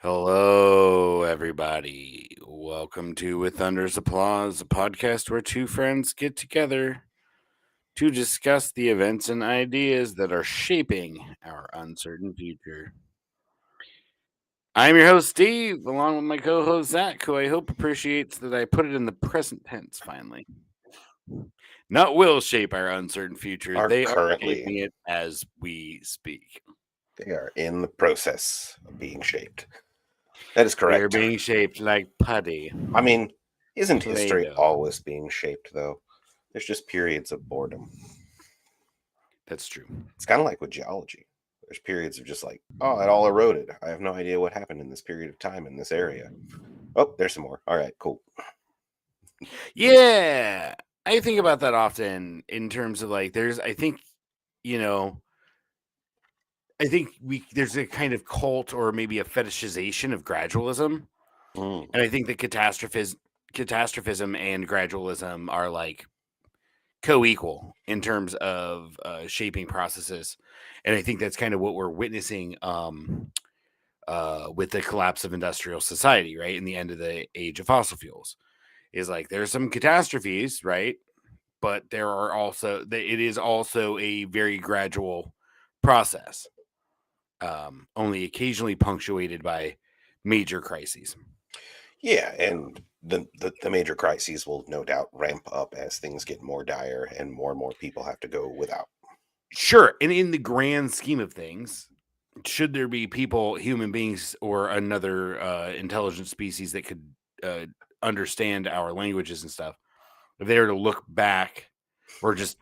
Hello, everybody. Welcome to With Thunder's Applause, a podcast where two friends get together to discuss the events and ideas that are shaping our uncertain future. I'm your host, Steve, along with my co host, Zach, who I hope appreciates that I put it in the present tense finally. Not will shape our uncertain future, Are they are currently. shaping it as we speak. They are in the process of being shaped. That is They are correct. being shaped like putty. I mean, isn't history Play-Doh. always being shaped, though? There's just periods of boredom. That's true. It's kind of like with geology. There's periods of just like, oh, it all eroded. I have no idea what happened in this period of time in this area. Oh, there's some more. All right, cool. Yeah. I think about that often in terms of like I think, there's a kind of cult or maybe a fetishization of gradualism. Mm. And I think that catastrophism and gradualism are like co-equal in terms of shaping processes. And I think that's kind of what we're witnessing with the collapse of industrial society, right? In the end of the age of fossil fuels is like there's some catastrophes, right? But there are also it is also a very gradual process, only occasionally punctuated by major crises. Yeah, and the major crises will no doubt ramp up as things get more dire and more people have to go without. Sure, and in the grand scheme of things, should there be people, human beings, or another intelligent species that could understand our languages and stuff, if they were to look back, or just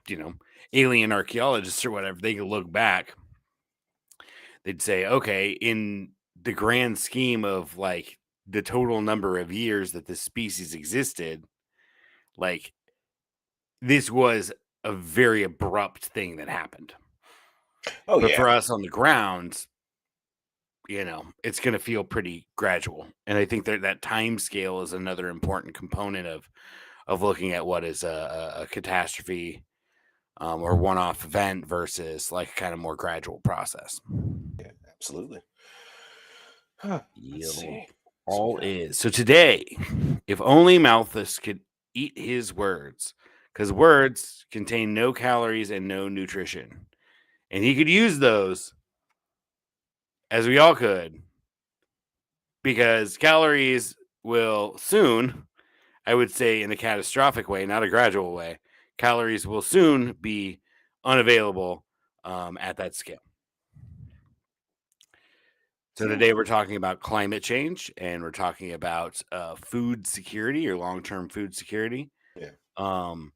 alien archaeologists or whatever, they could look back, they'd say, okay, in the grand scheme of like the total number of years that this species existed, like this was a very abrupt thing that happened. Oh, But yeah. for us on the ground, it's going to feel pretty gradual. And I think that time scale is another important component of looking at what is a catastrophe or one-off event versus like kind of more gradual process. Yeah, absolutely. Let's Yep. see. All is. So today, if only Malthus could eat his words, because words contain no calories and no nutrition. And he could use those as we all could, because calories will soon, I would say in a catastrophic way, not a gradual way, calories will soon be unavailable at that scale. So today we're talking about climate change, and we're talking about food security or long-term food security. Yeah. And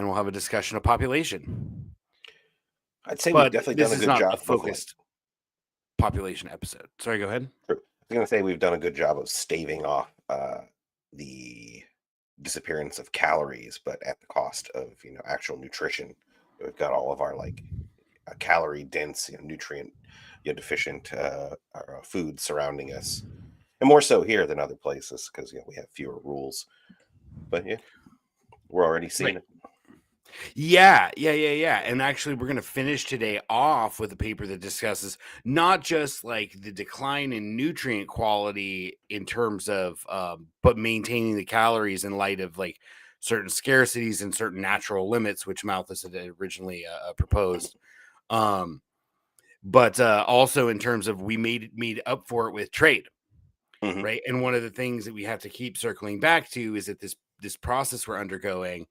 we'll have a discussion of population. I'd say we've But definitely done this a is good not a job of like. focused population episode. Sorry, go ahead. I was going to say we've done a good job of staving off the disappearance of calories, but at the cost of actual nutrition. We've got all of our like calorie dense, nutrient deficient food surrounding us, and more so here than other places because we have fewer rules. But yeah, we're already seeing Right. it. Yeah. And actually, we're going to finish today off with a paper that discusses not just like the decline in nutrient quality in terms of, but maintaining the calories in light of like certain scarcities and certain natural limits, which Malthus had originally proposed. But also in terms of we made up for it with trade, Mm-hmm. right? And one of the things that we have to keep circling back to is that this process we're undergoing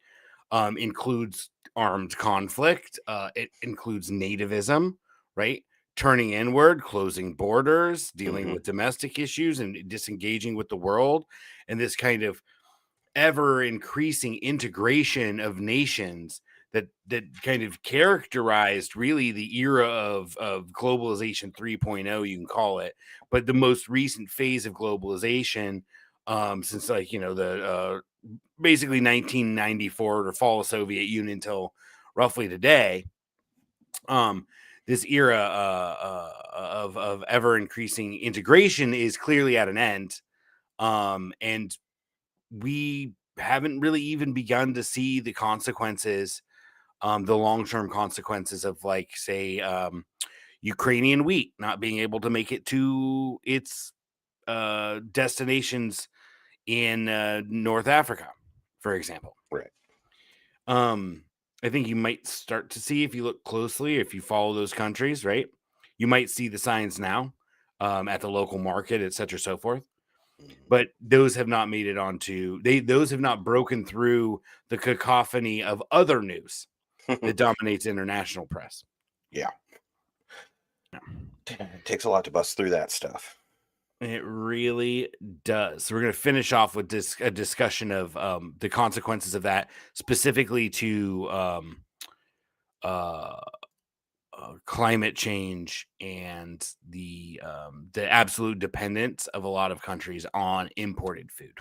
includes armed conflict. It includes nativism, right? Turning inward, closing borders, dealing Mm-hmm. with domestic issues, and disengaging with the world, and this kind of ever increasing integration of nations that kind of characterized really the era of globalization 3.0, you can call it, but the most recent phase of globalization since like the basically 1994, the fall of Soviet Union until roughly today. This era of ever increasing integration is clearly at an end, and we haven't really even begun to see the consequences, the long-term consequences of like say Ukrainian wheat not being able to make it to its destinations in North Africa, for example. Right. I think you might start to see, if you look closely, if you follow those countries, right? You might see the signs now at the local market, et cetera, so forth. But those have not made it onto those have not broken through the cacophony of other news that dominates international press. Yeah. It takes a lot to bust through that stuff. It really does. So we're going to finish off with a discussion of the consequences of that, specifically to climate change and the absolute dependence of a lot of countries on imported food.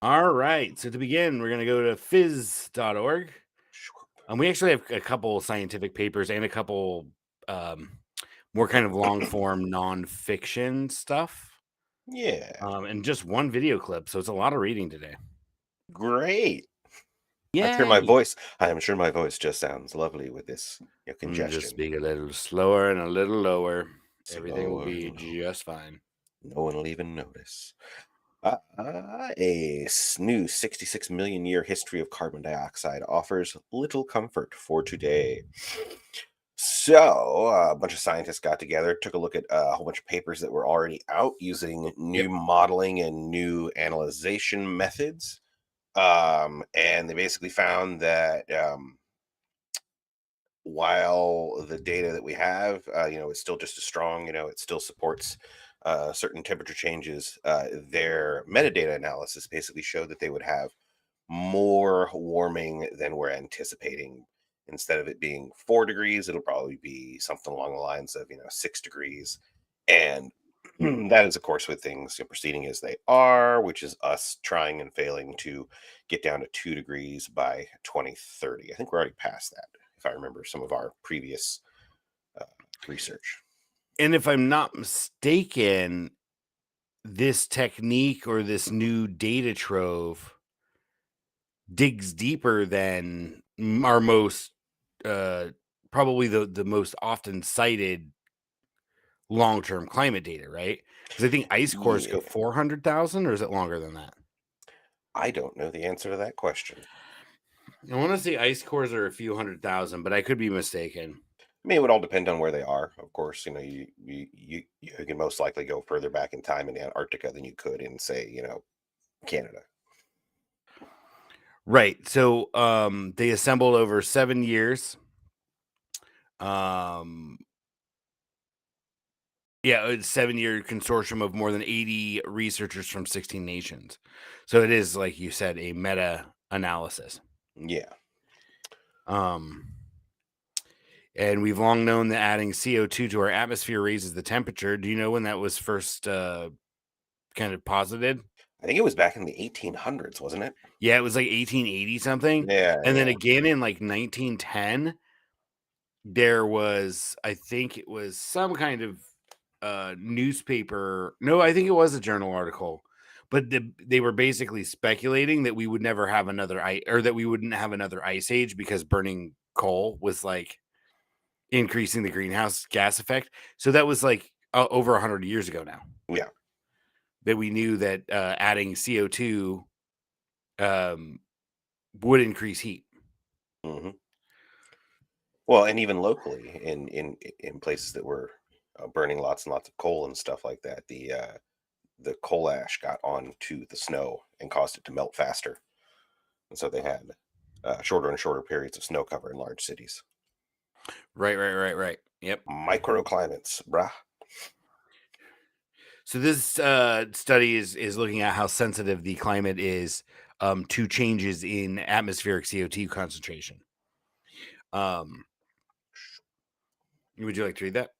All right. So to begin, we're going to go to phys.org. We actually have a couple scientific papers and a couple more kind of long form nonfiction stuff. Yeah. And just one video clip. So it's a lot of reading today. Great. Yeah. I am sure my voice just sounds lovely with this congestion. Just speak a little slower and a little lower. Everything will be just fine. No one will even notice. A new 66 million year history of carbon dioxide offers little comfort for today. So, a bunch of scientists got together, took a look at a whole bunch of papers that were already out using new modeling and new analyzation methods. And they basically found that while the data that we have, is still just as strong, it still supports certain temperature changes. Their metadata analysis basically showed that they would have more warming than we're anticipating. Instead of it being 4 degrees, it'll probably be something along the lines of 6 degrees. And that is, of course, with things proceeding as they are, which is us trying and failing to get down to 2 degrees by 2030. I think we're already past that, if I remember some of our previous research. And if I'm not mistaken, this technique or this new data trove digs deeper than our most probably the most often cited long-term climate data, right? Because I think ice cores go 400,000, or is it longer than that? I don't know the answer to that question. I want to say ice cores are a few 100,000, but I could be mistaken. I mean, it would all depend on where they are. Of course, you can most likely go further back in time in Antarctica than you could in, say, Canada. Right. So they assembled over 7 years. Yeah, it's a 7-year consortium of more than 80 researchers from 16 nations. So it is, like you said, a meta-analysis. Yeah. And we've long known that adding CO2 to our atmosphere raises the temperature. Do you know when that was first kind of posited? I think it was back in the 1800s, wasn't it? Yeah, it was like 1880 something. Yeah. And then again in like 1910, there was, I think it was some kind of newspaper. No, I think it was a journal article, but they were basically speculating that we would never have another that we wouldn't have another ice age because burning coal was like increasing the greenhouse gas effect. So that was like over 100 years ago now. Yeah. That we knew that adding CO2 would increase heat. Mm-hmm. Well, and even locally in places that were burning lots and lots of coal and stuff like that, the coal ash got onto the snow and caused it to melt faster, and so they had shorter and shorter periods of snow cover in large cities. Right. Yep. Microclimates, brah. So this study is looking at how sensitive the climate is to changes in atmospheric CO2 concentration. Would you like to read that?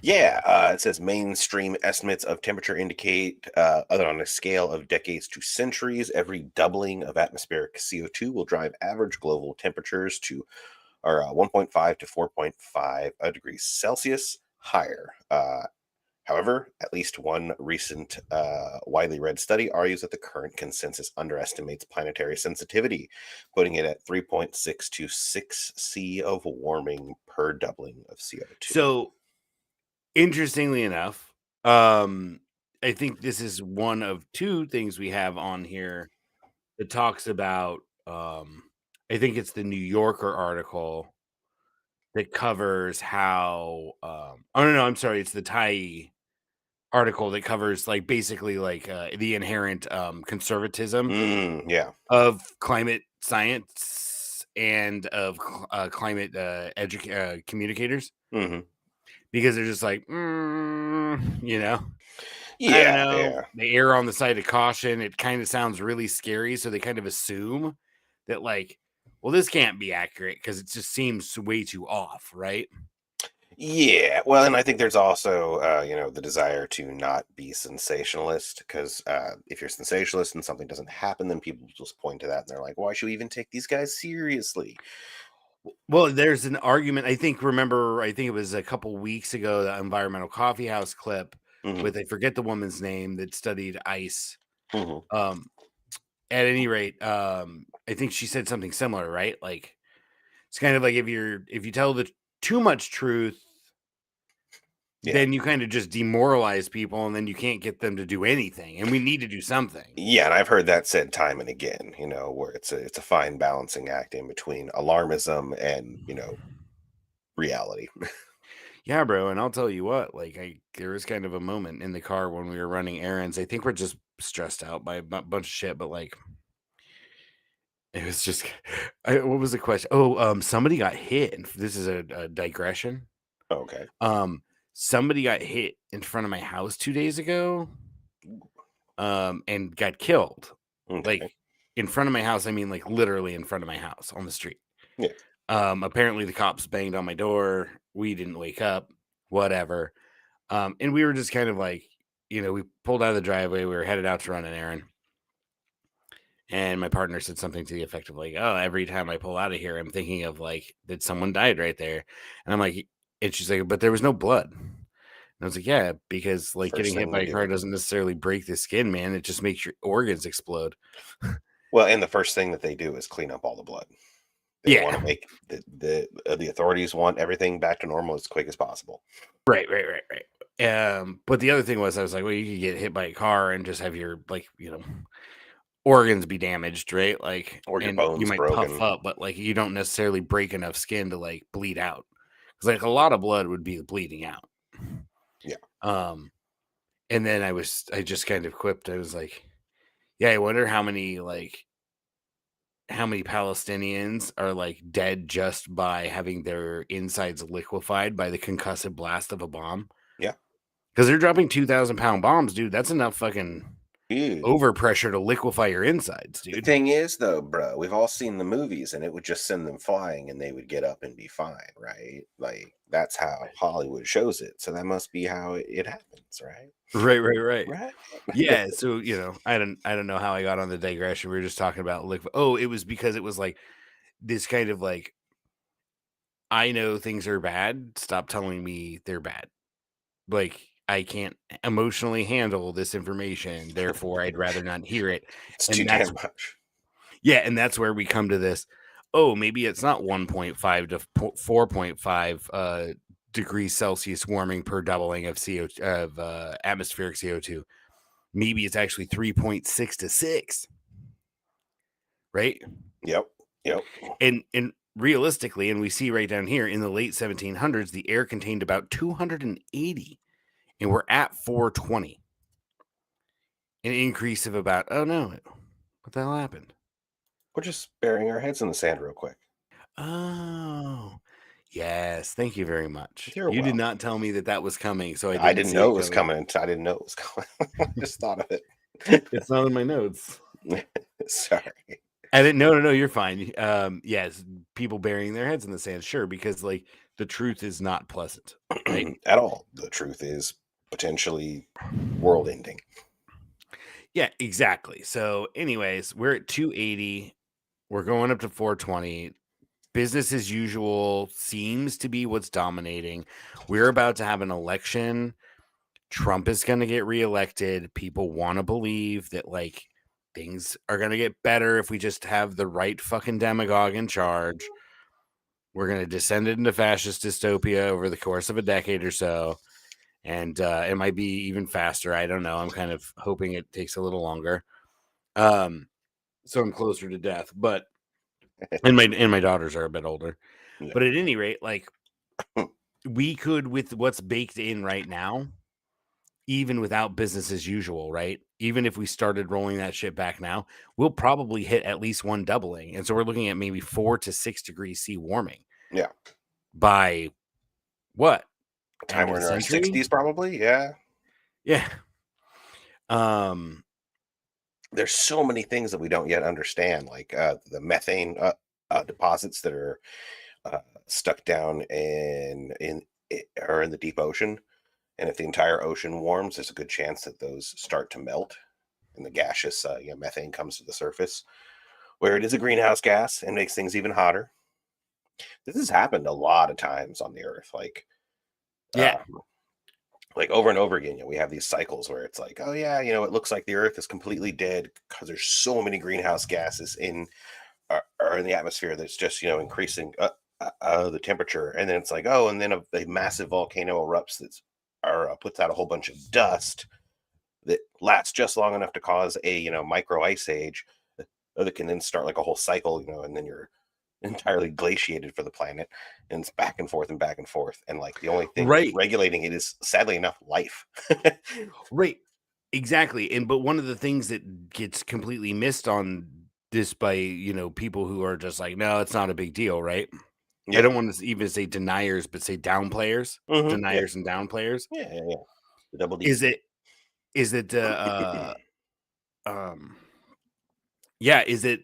Yeah, it says mainstream estimates of temperature indicate on a scale of decades to centuries, every doubling of atmospheric CO2 will drive average global temperatures to 1.5 to 4.5 degrees Celsius higher. However, at least one recent widely read study argues that the current consensus underestimates planetary sensitivity, putting it at 3.626 C of warming per doubling of CO2. So interestingly enough, I think this is one of two things we have on here that talks about. I think it's the New Yorker article that covers how. Oh no, I'm sorry, it's the Thai article that covers like basically like the inherent conservatism Yeah. of climate science and of climate communicators, hmm because they're just like, I don't Yeah. know. Yeah. They err on the side of caution. It kind of sounds really scary. So they kind of assume that, like, well, this can't be accurate because it just seems way too off, right? Yeah, well, and I think there's also, the desire to not be sensationalist because if you're sensationalist and something doesn't happen, then people just point to that and they're like, "Why should we even take these guys seriously?" Well, there's an argument. I think it was a couple weeks ago, the Environmental Coffee House clip hmm with, I forget the woman's name, that studied ice. hmm Um, at any rate, I think she said something similar, right? Like, it's kind of like if you tell the too much truth, Yeah, then you kind of just demoralize people and then you can't get them to do anything. And we need to do something. yeah, and I've heard that said time and again. Where it's a fine balancing act in between alarmism and reality. Yeah, bro. And I'll tell you what, like, there was kind of a moment in the car when we were running errands. I think we're just stressed out by a bunch of shit, but like, it was just, what was the question? Oh, somebody got hit. And this is a digression. Okay, Um, somebody got hit in front of my house 2 days ago, and got killed. Like, okay, in front of my house, I mean, like, literally in front of my house on the street. yeah, Apparently the cops banged on my door. We didn't wake up, whatever. And we were just kind of like, we pulled out of the driveway. We were headed out to run an errand. And my partner said something to the effect of like, "Oh, every time I pull out of here, I'm thinking of like, that someone died right there." And I'm like, and she's like, "But there was no blood." And I was like, "Yeah, because like first getting hit thing by we a car do. doesn't necessarily break the skin, man. It just makes your organs explode." Well, and the first thing that they do is clean up all the blood. They want Yeah. to make the authorities want everything back to normal as quick as possible. Right, right, right, right. But the other thing was, I was like, well, you could get hit by a car and just have your, like, organs be damaged, right? Like, Or your and you bones might puff broken. up, but like, you don't necessarily break enough skin to like bleed out. Because like a lot of blood would be bleeding out. Yeah. Um, and then I just kind of quipped. I was like, yeah, I wonder how many Palestinians are like dead just by having their insides liquefied by the concussive blast of a bomb. Yeah. Because they're dropping 2,000-pound bombs, dude. That's enough fucking Dude, overpressure to liquefy your insides, the dude. thing is, though, bro, we've all seen the movies, and it would just send them flying, and they would get up and be fine, right? Like that's how Hollywood shows it. So that must be how it happens, right? Right, right, right. Right. Yeah, so, I don't know how I got on the digression. We were just talking about oh, it was because it was like this kind of like, I know things are bad. Stop telling me they're bad. Like, I can't emotionally handle this information. Therefore, I'd rather not hear it. It's too And that's damn much. yeah, and that's where we come to this. Oh, maybe it's not 1.5 to 4.5 degrees Celsius warming per doubling of atmospheric CO2. Maybe it's actually 3.6 to 6, right? Yep. Yep. And realistically, and we see right down here in the late 1700s, the air contained about 280, and we're at 420. An increase of about, oh no, what the hell happened? We're just burying our heads in the sand real quick. Oh, yes. Thank you very much. You're You did welcome. not tell me that that was coming, so I I didn't didn't see know it it was coming. coming. I didn't know it was coming. I just thought of it. It's not in my notes. Sorry. I didn't. No, no, no. You're fine. Yes, people burying their heads in the sand, sure, because like the truth is not pleasant, right? At all. The truth is potentially world ending. Yeah, exactly. So, anyways, we're at 280. We're going up to 420. Business as usual seems to be what's dominating. We're about to have an election Trump is going to get reelected. People want to believe that like things are going to get better if we just have the right fucking demagogue in charge. We're going to descend into fascist dystopia over the course of a decade or so. And it might be even faster. I don't know. I'm kind of hoping it takes a little longer. So I'm closer to death, but and my daughters are a bit older. Yeah. But at any rate, like we could, with what's baked in right now, even without business as usual, right? Even if we started rolling that shit back now, we'll probably hit at least one doubling. And so we're looking at maybe 4 to 6 degrees C warming. Yeah. By what? Time End of we're the in our century? 60s, probably. Yeah. Yeah. There's so many things that we don't yet understand, like the methane deposits that are stuck down or in the deep ocean. And if the entire ocean warms, there's a good chance that those start to melt, and the gaseous methane comes to the surface, where it is a greenhouse gas and makes things even hotter. This has happened a lot of times on the Earth, yeah. like over and over again. We have these cycles where it's like, oh yeah, it looks like the Earth is completely dead because there's so many greenhouse gases are in the atmosphere that's just increasing the temperature, and then it's like, oh, and then a massive volcano erupts puts out a whole bunch of dust that lasts just long enough to cause a micro ice age that can then start like a whole cycle, and then you're entirely glaciated for the planet, and it's back and forth and back and forth, and like the only thing Right. regulating it is, sadly enough, life. Right. Exactly. And but one of the things that gets completely missed on this by, people who are just like, no, it's not a big deal, right? I Yeah. don't want to even say deniers, but say downplayers, Yeah. deniers and downplayers. Yeah. The double D. Is it is it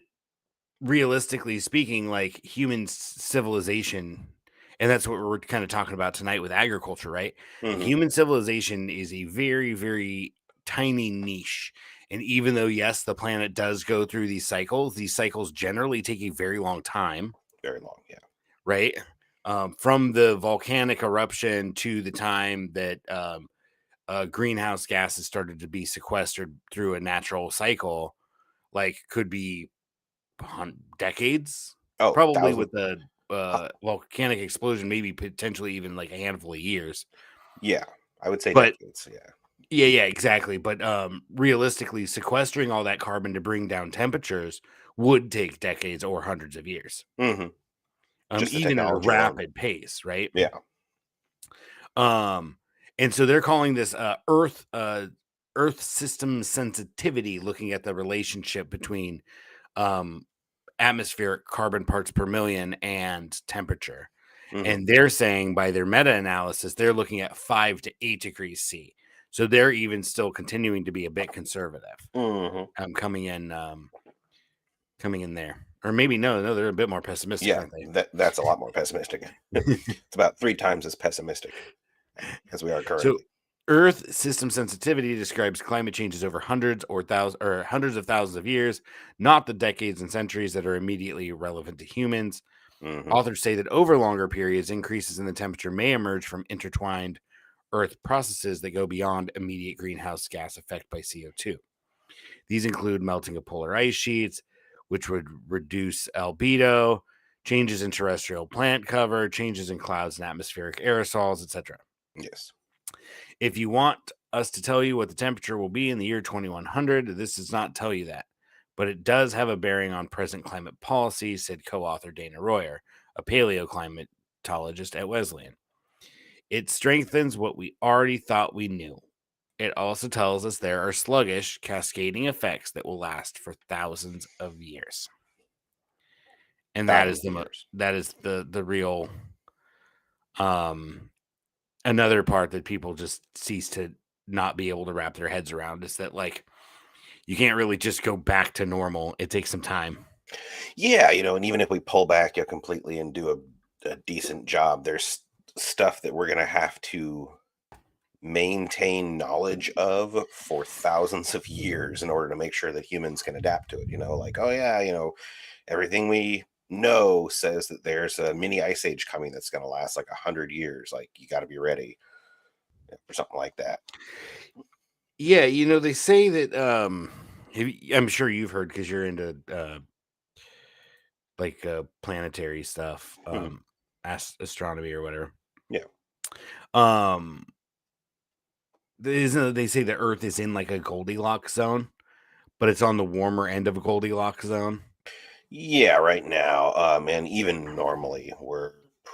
realistically speaking, like human civilization, and that's what we're kind of talking about tonight with agriculture, right? Hmm. Human civilization is a very, very tiny niche. And even though, yes, the planet does go through these cycles generally take a very long time, Very long. Yeah. right? From the volcanic eruption to the time that greenhouse gases started to be sequestered through a natural cycle, like could be decades, Oh, probably thousand. with the volcanic explosion, maybe potentially even like a handful of years. Yeah, I would say But decades. Yeah. yeah, exactly. But realistically, sequestering all that carbon to bring down temperatures would take decades or hundreds of years, Hmm. Just the even at a technology alone. rapid pace, right? Yeah. Um, and so they're calling this Earth system sensitivity, looking at the relationship between um, atmospheric carbon parts per million and temperature. Hmm. And they're saying by their meta-analysis, they're looking at 5 to 8 degrees C. So they're even still continuing to be a bit conservative. Hmm. Coming in there. Or maybe no, they're a bit more pessimistic, Yeah, aren't they? that's a lot more pessimistic. It's about 3 times as pessimistic as we are So currently. Earth system sensitivity describes climate changes over hundreds of thousands of years, not the decades and centuries that are immediately relevant to humans. Hmm. Authors say that over longer periods, increases in the temperature may emerge from intertwined Earth processes that go beyond immediate greenhouse gas effect by CO2. These include melting of polar ice sheets, which would reduce albedo, changes in terrestrial plant cover, changes in clouds and atmospheric aerosols, etc. Yes. If you want us to tell you what the temperature will be in the year 2100, this does not tell you that, but it does have a bearing on present climate policy, said co-author Dana Royer, a paleoclimatologist at Wesleyan. It strengthens what we already thought we knew. It also tells us there are sluggish, cascading effects that will last for thousands of years. And that is Thousands of years. the real another part that people just cease to not be able to wrap their heads around is that like you can't really just go back to normal. It takes some time. Yeah, and even if we pull back completely and do a decent job, there's stuff that we're going to have to maintain knowledge of for thousands of years in order to make sure that humans can adapt to it. Like, oh yeah, everything we know says that there's a mini ice age coming that's going to last like 100 years. Like, you got to be ready. or something like that. Yeah, they say that I'm sure you've heard because you're into like planetary stuff, Mhm. astronomy or whatever. Yeah. Um they say the Earth is in like a Goldilocks zone, but it's on the warmer end of a Goldilocks zone. Yeah, right now, and even normally, we're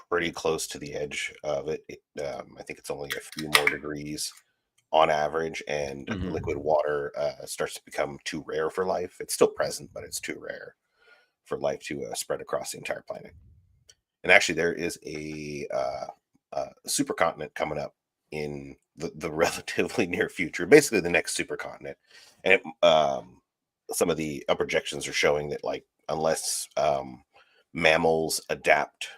pretty close to the edge of it. I think it's only a few more degrees on average, and liquid Mhm. water starts to become too rare for life. It's still present, but it's too rare for life to spread across the entire planet. And actually, there is a supercontinent coming up in the relatively near future, basically the next supercontinent. And some of the projections are showing that, like, unless mammals adapt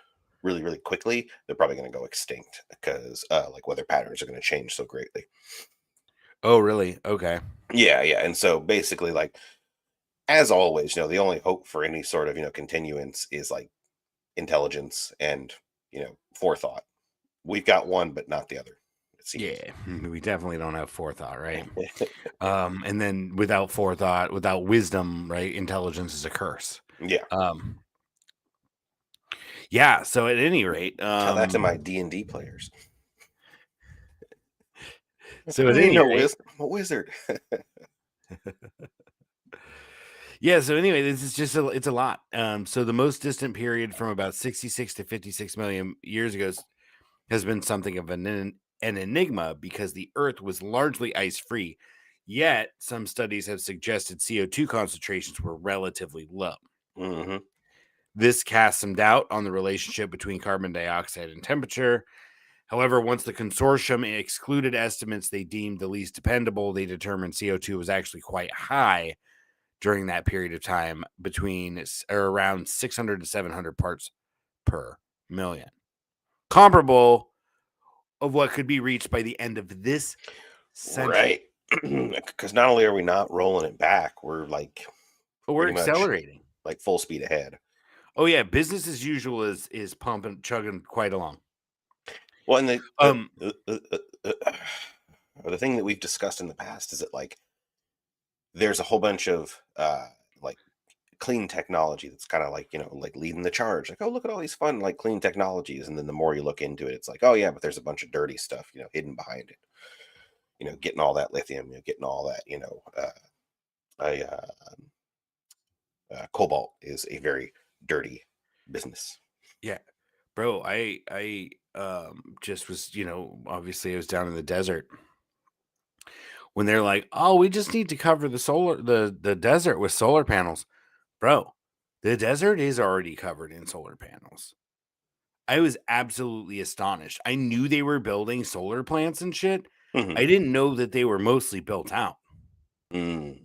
really, really quickly, they're probably going to go extinct because like weather patterns are going to change so greatly. Oh, really? Okay. Yeah, yeah. And so basically, like, as always, the only hope for any sort of continuance is like intelligence and forethought. We've got one, but not the other, it seems. Yeah, we definitely don't have forethought, right? And then without forethought, without wisdom, right? Intelligence is a curse. Yeah. Um, yeah. So at any rate, Tell that to my D&D players. so I at need any no rate, wisdom. I'm a wizard. yeah. So anyway, this is just it's a lot. So the most distant period from about 66 to 56 million years ago has been something of an enigma because the Earth was largely ice free. Yet some studies have suggested CO2 concentrations were relatively low. Hmm. This casts some doubt on the relationship between carbon dioxide and temperature. However, once the consortium excluded estimates they deemed the least dependable, they determined CO2 was actually quite high during that period of time, between or around 600 to 700 parts per million, comparable of what could be reached by the end of this century. Right. Because not only are we not rolling it back, we're like But we're pretty much accelerating. like full speed ahead. Oh yeah, business as usual is pumping, chugging quite along. Well, and the the Um, the, the, the, the thing that we've discussed in the past is that, like, there's a whole bunch of like clean technology that's kind of like, like leading the charge, like, oh, look at all these fun like clean technologies, and then the more you look into it, it's like, oh yeah, but there's a bunch of dirty stuff hidden behind it, getting all that lithium, getting all that, a cobalt is a very dirty business. yeah, bro, I just was, obviously I was down in the desert when they're like, "Oh, we just need to cover the desert with solar panels." Bro, the desert is already covered in solar panels. I was absolutely astonished. I knew they were building solar plants and shit. Hmm. I didn't know that they were mostly built out. Mm.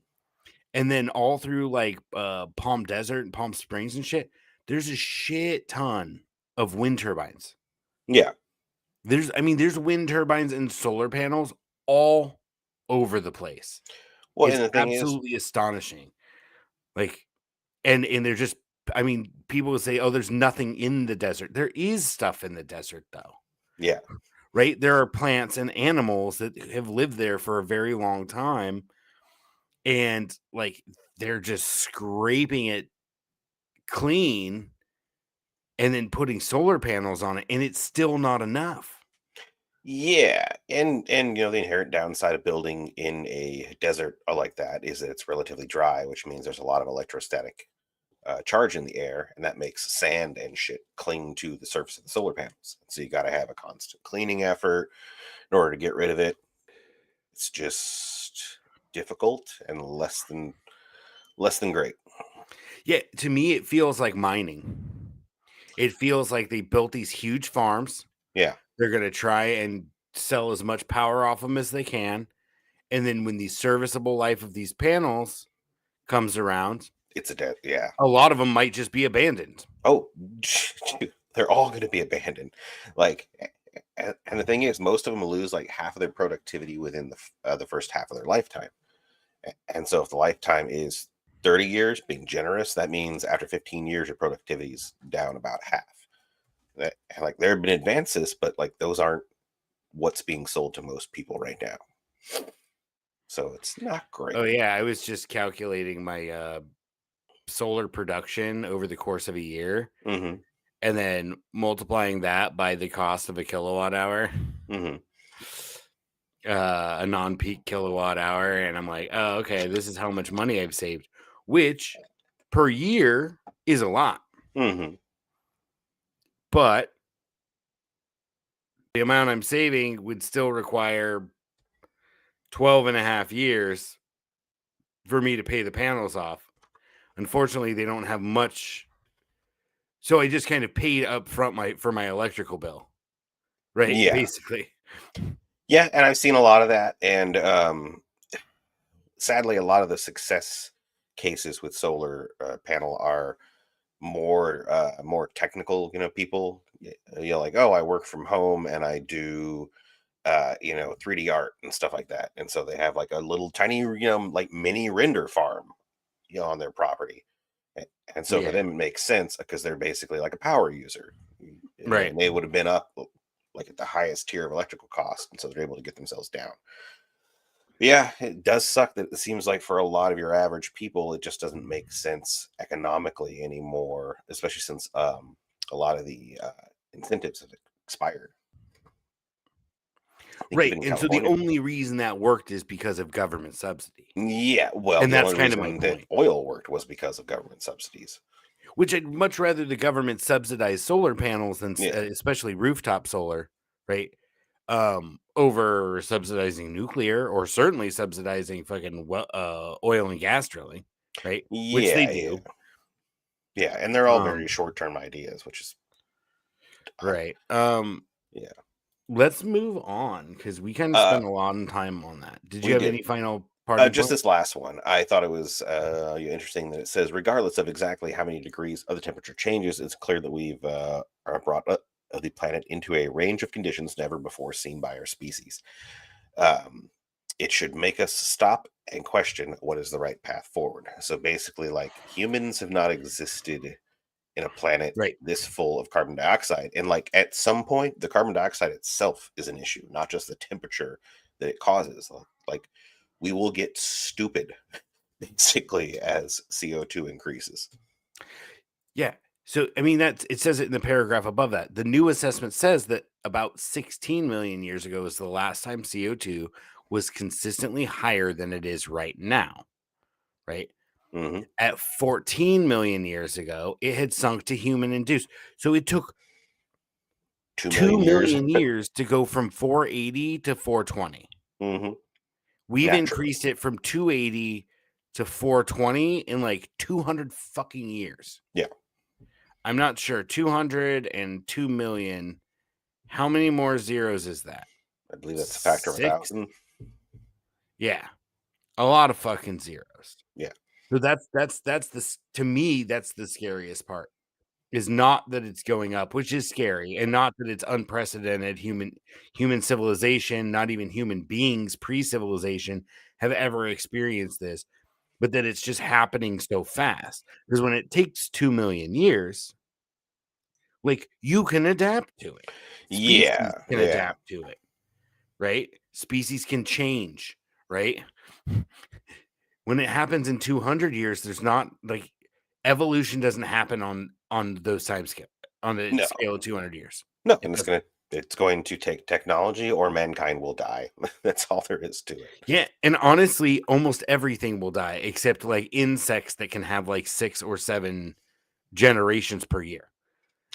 And then all through like Palm Desert and Palm Springs and shit, there's a shit ton of wind turbines. Yeah. There's wind turbines and solar panels all over the place. Well, It's and the thing is, absolutely astonishing. Like, and they're just, people would say, "Oh, there's nothing in the desert." There is stuff in the desert, though, yeah, right? There are plants and animals that have lived there for a very long time, and like they're just scraping it clean and then putting solar panels on it, and it's still not enough. yeah, and the inherent downside of building in a desert like that is that it's relatively dry, which means there's a lot of electrostatic charge in the air, and that makes sand and shit cling to the surface of the solar panels. So you got to have a constant cleaning effort in order to get rid of it. It's just difficult and less than great. Yeah, to me, it feels like mining. It feels like they built these huge farms. Yeah, They're going to try and sell as much power off them as they can. And then when the serviceable life of these panels comes around, yeah. a lot of them might just be abandoned. Oh, they're all going to be abandoned. Like, and the thing is, most of them lose like half of their productivity within the first half of their lifetime. And so, if the lifetime is 30 years, being generous, that means after 15 years, your productivity is down about half. And, like, there have been advances, but like those aren't what's being sold to most people right now. So it's not great. Oh yeah, I was just calculating my solar production over the course of a year, Mm-hmm. and then multiplying that by the cost of a kilowatt hour, Mm-hmm. a non-peak kilowatt hour, and I'm like, oh, okay, this is how much money I've saved, which per year is a lot, Mm-hmm. but the amount I'm saving would still require 12 and a half years for me to pay the panels off. Unfortunately, they don't have much. So I just kind of paid up front for my electrical bill. Right, Yeah. basically. Yeah, and I've seen a lot of that, and sadly, a lot of the success cases with solar panel are more technical. People, like, oh, I work from home and I do 3D art and stuff like that, and so they have like a little tiny like mini render farm on their property. And so for Yeah. them it makes sense because they're basically like a power user, Right. and they would have been up like at the highest tier of electrical cost, and so they're able to get themselves down. Yeah, it does suck that it seems like for a lot of your average people, it just doesn't make sense economically anymore, especially since a lot of the incentives have expired. I think Right. even in And so the California. only reason that worked is because of government subsidy. Yeah, well, And the that's only kind of my reason that point. oil worked was because of government subsidies. Which I'd much rather the government subsidize solar panels than Yeah, especially rooftop solar, right? Over subsidizing nuclear or certainly subsidizing fucking oil and gas drilling, right? Which they yeah, do. yeah, and they're all Um, very short-term ideas, which is right. yeah. Let's move on because we kind of Uh, spent a lot of time on that. Did you we have did. any final parting Just points? this last one, I thought it was interesting that it says, regardless of exactly how many degrees of the temperature changes, it's clear that we've brought the planet into a range of conditions never before seen by our species. Um, it should make us stop and question what is the right path forward. So basically, like, humans have not existed in a planet Right. this full of carbon dioxide, and like at some point, the carbon dioxide itself is an issue, not just the temperature that it causes. Like, we will get stupid basically as CO2 increases. Yeah. So, I mean, it says it in the paragraph above that. The new assessment says that about 16 million years ago is the last time CO2 was consistently higher than it is right now, right? Hmm. At 14 million years ago, it had sunk to human induced. So it took 2 2 million years. million years to go from 480 to 420. Hmm. We've Naturally. increased it from 280 to 420 in like 200 fucking years. Yeah. I'm not sure. 202 million. How many more zeros is that? I believe that's a factor of 6? 1,000. Yeah. A lot of fucking zeros. Yeah. So that's the to me that's the scariest part. Is not that it's going up, which is scary, and not that it's unprecedented human civilization, not even human beings pre-civilization have ever experienced this, but that it's just happening so fast. Because when it takes 2 million years, like, you can adapt to it. Species Yeah. can Yeah. adapt to it, right? Species can change, right? When it happens in 200 years, there's not like evolution doesn't happen on those time scale on the No. scale of 200 years. No. It And doesn't. it's going to take technology or mankind will die. That's all there is to it. Yeah, and honestly, almost everything will die except like insects that can have like 6 or 7 generations per year.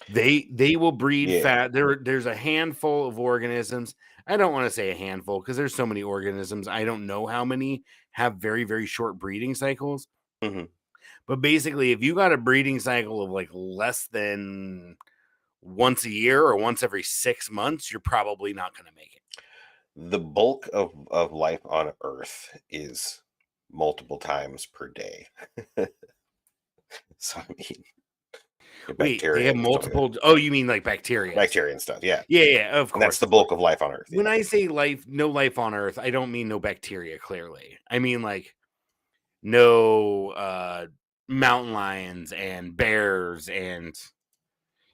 They will breed Yeah. fat. There's a handful of organisms. I don't want to say a handful because there's so many organisms. I don't know how many have very, very short breeding cycles. Hmm. But basically, if you got a breeding cycle of like less than once a year or once every 6 months, you're probably not going to make it. The bulk of life on Earth is multiple times per day. So I mean, your Wait, they bacteria have and stuff like that. multiple. Oh, you mean like bacteria? Bacteria and stuff, yeah. Yeah, yeah, of And that's course, the of course. bulk of life on Earth, When yeah. I say life, no life on Earth, I don't mean no bacteria, clearly. I mean like no mountain lions and bears and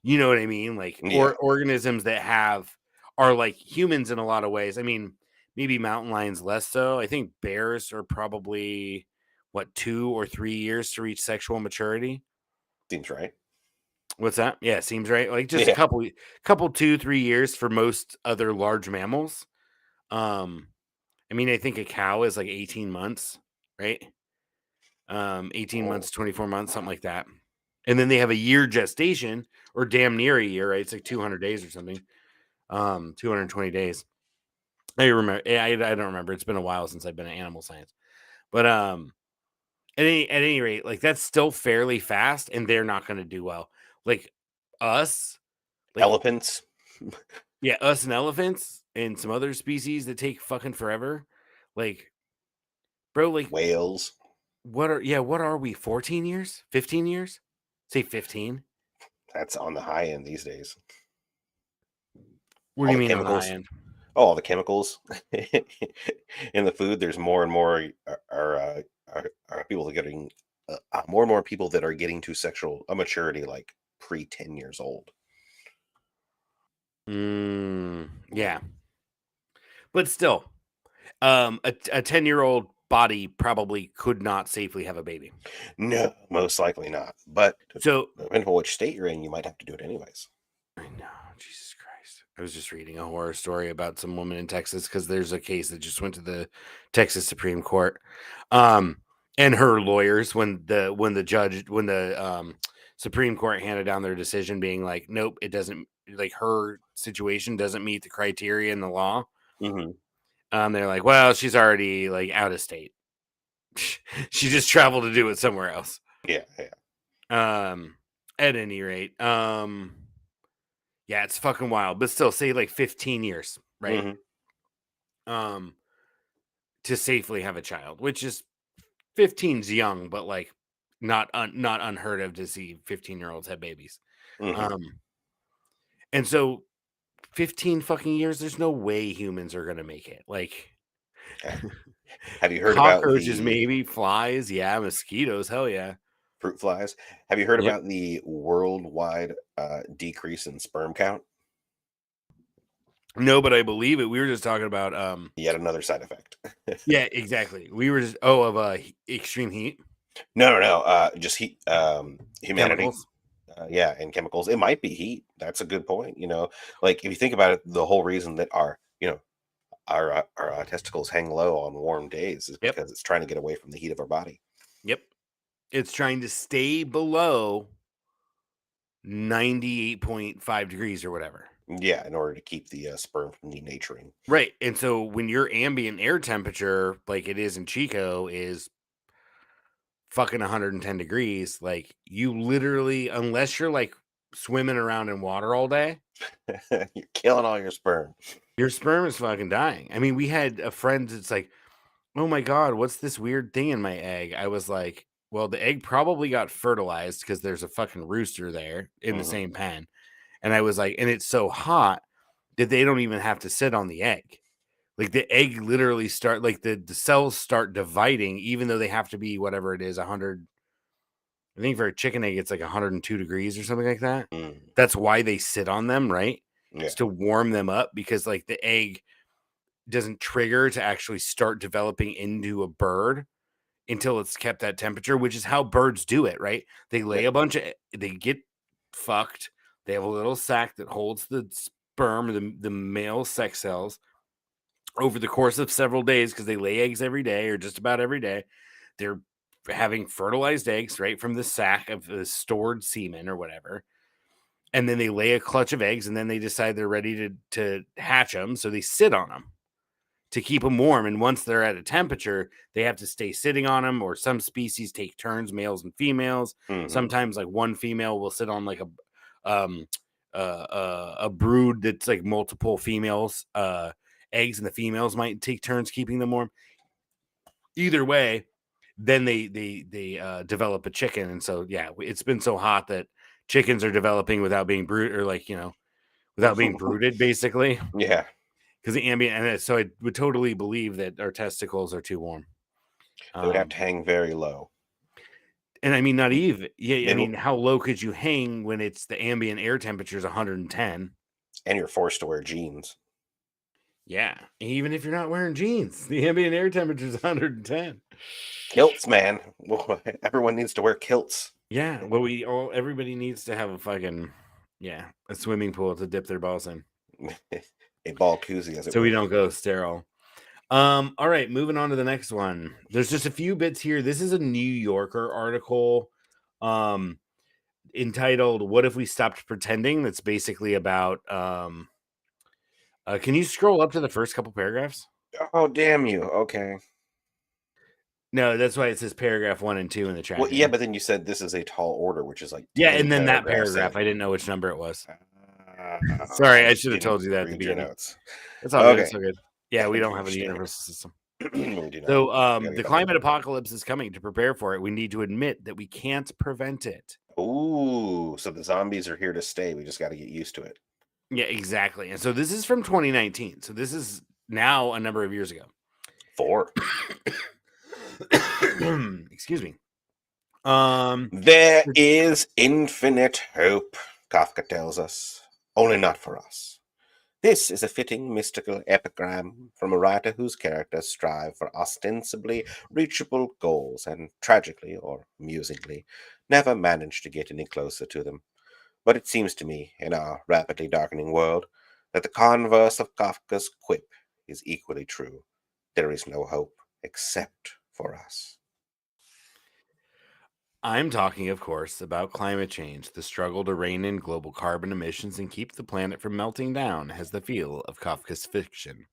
you know what I mean? Like Yeah. organisms that have are like humans in a lot of ways. I mean, maybe mountain lions less so. I think bears are probably 2 or 3 years to reach sexual maturity. Seems right. What's that? Yeah, seems right. Like just a Yeah. couple 2-3 years for most other large mammals. I mean, I think a cow is like 18 months, right? 18 Oh, months, 24 months, something like that. And then they have a year gestation, or damn near a year, right? It's like 200 days or something. 220 days. I remember. I don't remember. It's been a while since I've been in animal science. But at any rate, like that's still fairly fast, and they're not going to do well. Like us, like elephants, yeah, us and elephants and some other species that take fucking forever. Like, bro, like whales. what are we? 14 years? 15 years? Say 15. That's on the high end these days. What do All you the mean on the high chemicals. end? Oh, all the chemicals in the food. There's more and more are people that are getting more and more people that are getting to sexual maturity like pre 10 years old. Yeah, but still, a 10-year-old body probably could not safely have a baby. No, most likely not. But So depending on which state you're in, you might have to do it anyways. I know, Jesus Christ. I was just reading a horror story about some woman in Texas because there's a case that just went to the Texas Supreme Court. And her lawyers, when the Supreme Court handed down their decision being like, nope, it doesn't, like her situation doesn't meet the criteria in the law. Hmm. They're like, well, she's already like out of state. She just traveled to do it somewhere else. Yeah, yeah. At any rate, yeah, it's fucking wild, but still, say like 15 years, right? Hmm. Um, to safely have a child, which is 15's young, but like not unheard of to see 15-year-olds have babies. Hmm. Um, and so 15 fucking years, there's no way humans are gonna make it. Like Yeah. Have you heard about cockroaches, the maybe flies, yeah, mosquitoes, hell yeah. fruit flies? Have you heard Yep. about the worldwide decrease in sperm count? No, but I believe it. We were just talking about Yet another side effect. yeah, exactly. We were just of extreme heat No, no, no. Just heat, humanity. chemicals. Yeah, and chemicals. It might be heat. That's a good point. Like if you think about it, the whole reason that our testicles hang low on warm days is Yep. because it's trying to get away from the heat of our body. Yep. It's trying to stay below 98.5 degrees or whatever. Yeah, in order to keep the sperm from denaturing. Right. And so when your ambient air temperature, like it is in Chico, is fucking 110 degrees, like you literally, unless you're like swimming around in water all day, You're killing all your sperm. your sperm is fucking dying. I mean, we had a friend that's like, oh my God, what's this weird thing in my egg? I was like, well, the egg probably got fertilized because there's a fucking rooster there in the Hmm. same pen. And I was like, and it's so hot that they don't even have to sit on the egg. Like the egg literally start like the cells start dividing, even though they have to be whatever it is, 100. I think for a chicken egg, it's like 102 degrees or something like that. Mm. That's why they sit on them, right? Yeah. It's to warm them up because like the egg doesn't trigger to actually start developing into a bird until it's kept that temperature, which is how birds do it, right? They lay Yep. a bunch of, they get fucked. They have a little sac that holds the sperm, or the male sex cells over the course of several days because they lay eggs every day or just about every day. They're having fertilized eggs right from the sac of the stored semen or whatever. And then they lay a clutch of eggs and then they decide they're ready to hatch them. So they sit on them to keep them warm. And once they're at a temperature, they have to stay sitting on them. Or some species take turns, males and females. Hmm. Sometimes, like one female will sit on like a brood that's like multiple females, eggs, and the females might take turns keeping them warm. Either way, then they develop a chicken. And so yeah, it's been so hot that chickens are developing without being brood, or like without being brooded, basically. Yeah. Because the ambient, and so I would totally believe that our testicles are too warm. They would have Um, to hang very low. and I mean, not even, yeah. I Then mean, how low could you hang when it's the ambient air temperature is 110? and you're forced to wear jeans. Yeah, even if you're not wearing jeans, the ambient air temperature is 110. Kilts, man. Everyone needs to wear kilts. Yeah, well, everybody needs to have a fucking a swimming pool to dip their balls in, A ball koozie, as it so we were. don't go sterile. All right, moving on to the next one. There's just a few bits here. This is a New Yorker article, entitled "What If We Stopped Pretending?" That's basically about. Can you scroll up to the first couple paragraphs? Oh, damn you. Okay. No, that's why it says paragraph 1 and 2 in the Well, tracker. yeah, but then you said this is a tall order, which is like Yeah, 10 and then that paragraphs paragraph, in. I didn't know which number it was. I Sorry, I should have didn't told you that at the read your beginning. notes. It's all good. Okay. It's all good. Yeah, we don't have a Understand. universal system. We do not. So, We gotta the get climate apocalypse is coming. To prepare for it, we need to admit that we can't prevent it. Ooh, so the zombies are here to stay. We just got to get used to it. Yeah, exactly. And so this is from 2019. So this is now a number of years ago. 4. Excuse me. There is infinite hope, Kafka tells us, only not for us. This is a fitting mystical epigram from a writer whose characters strive for ostensibly reachable goals and tragically, or amusingly, never manage to get any closer to them. But it seems to me, in our rapidly darkening world, that the converse of Kafka's quip is equally true. There is no hope except for us. I'm talking, of course, about climate change. The struggle to rein in global carbon emissions and keep the planet from melting down has the feel of Kafka's fiction.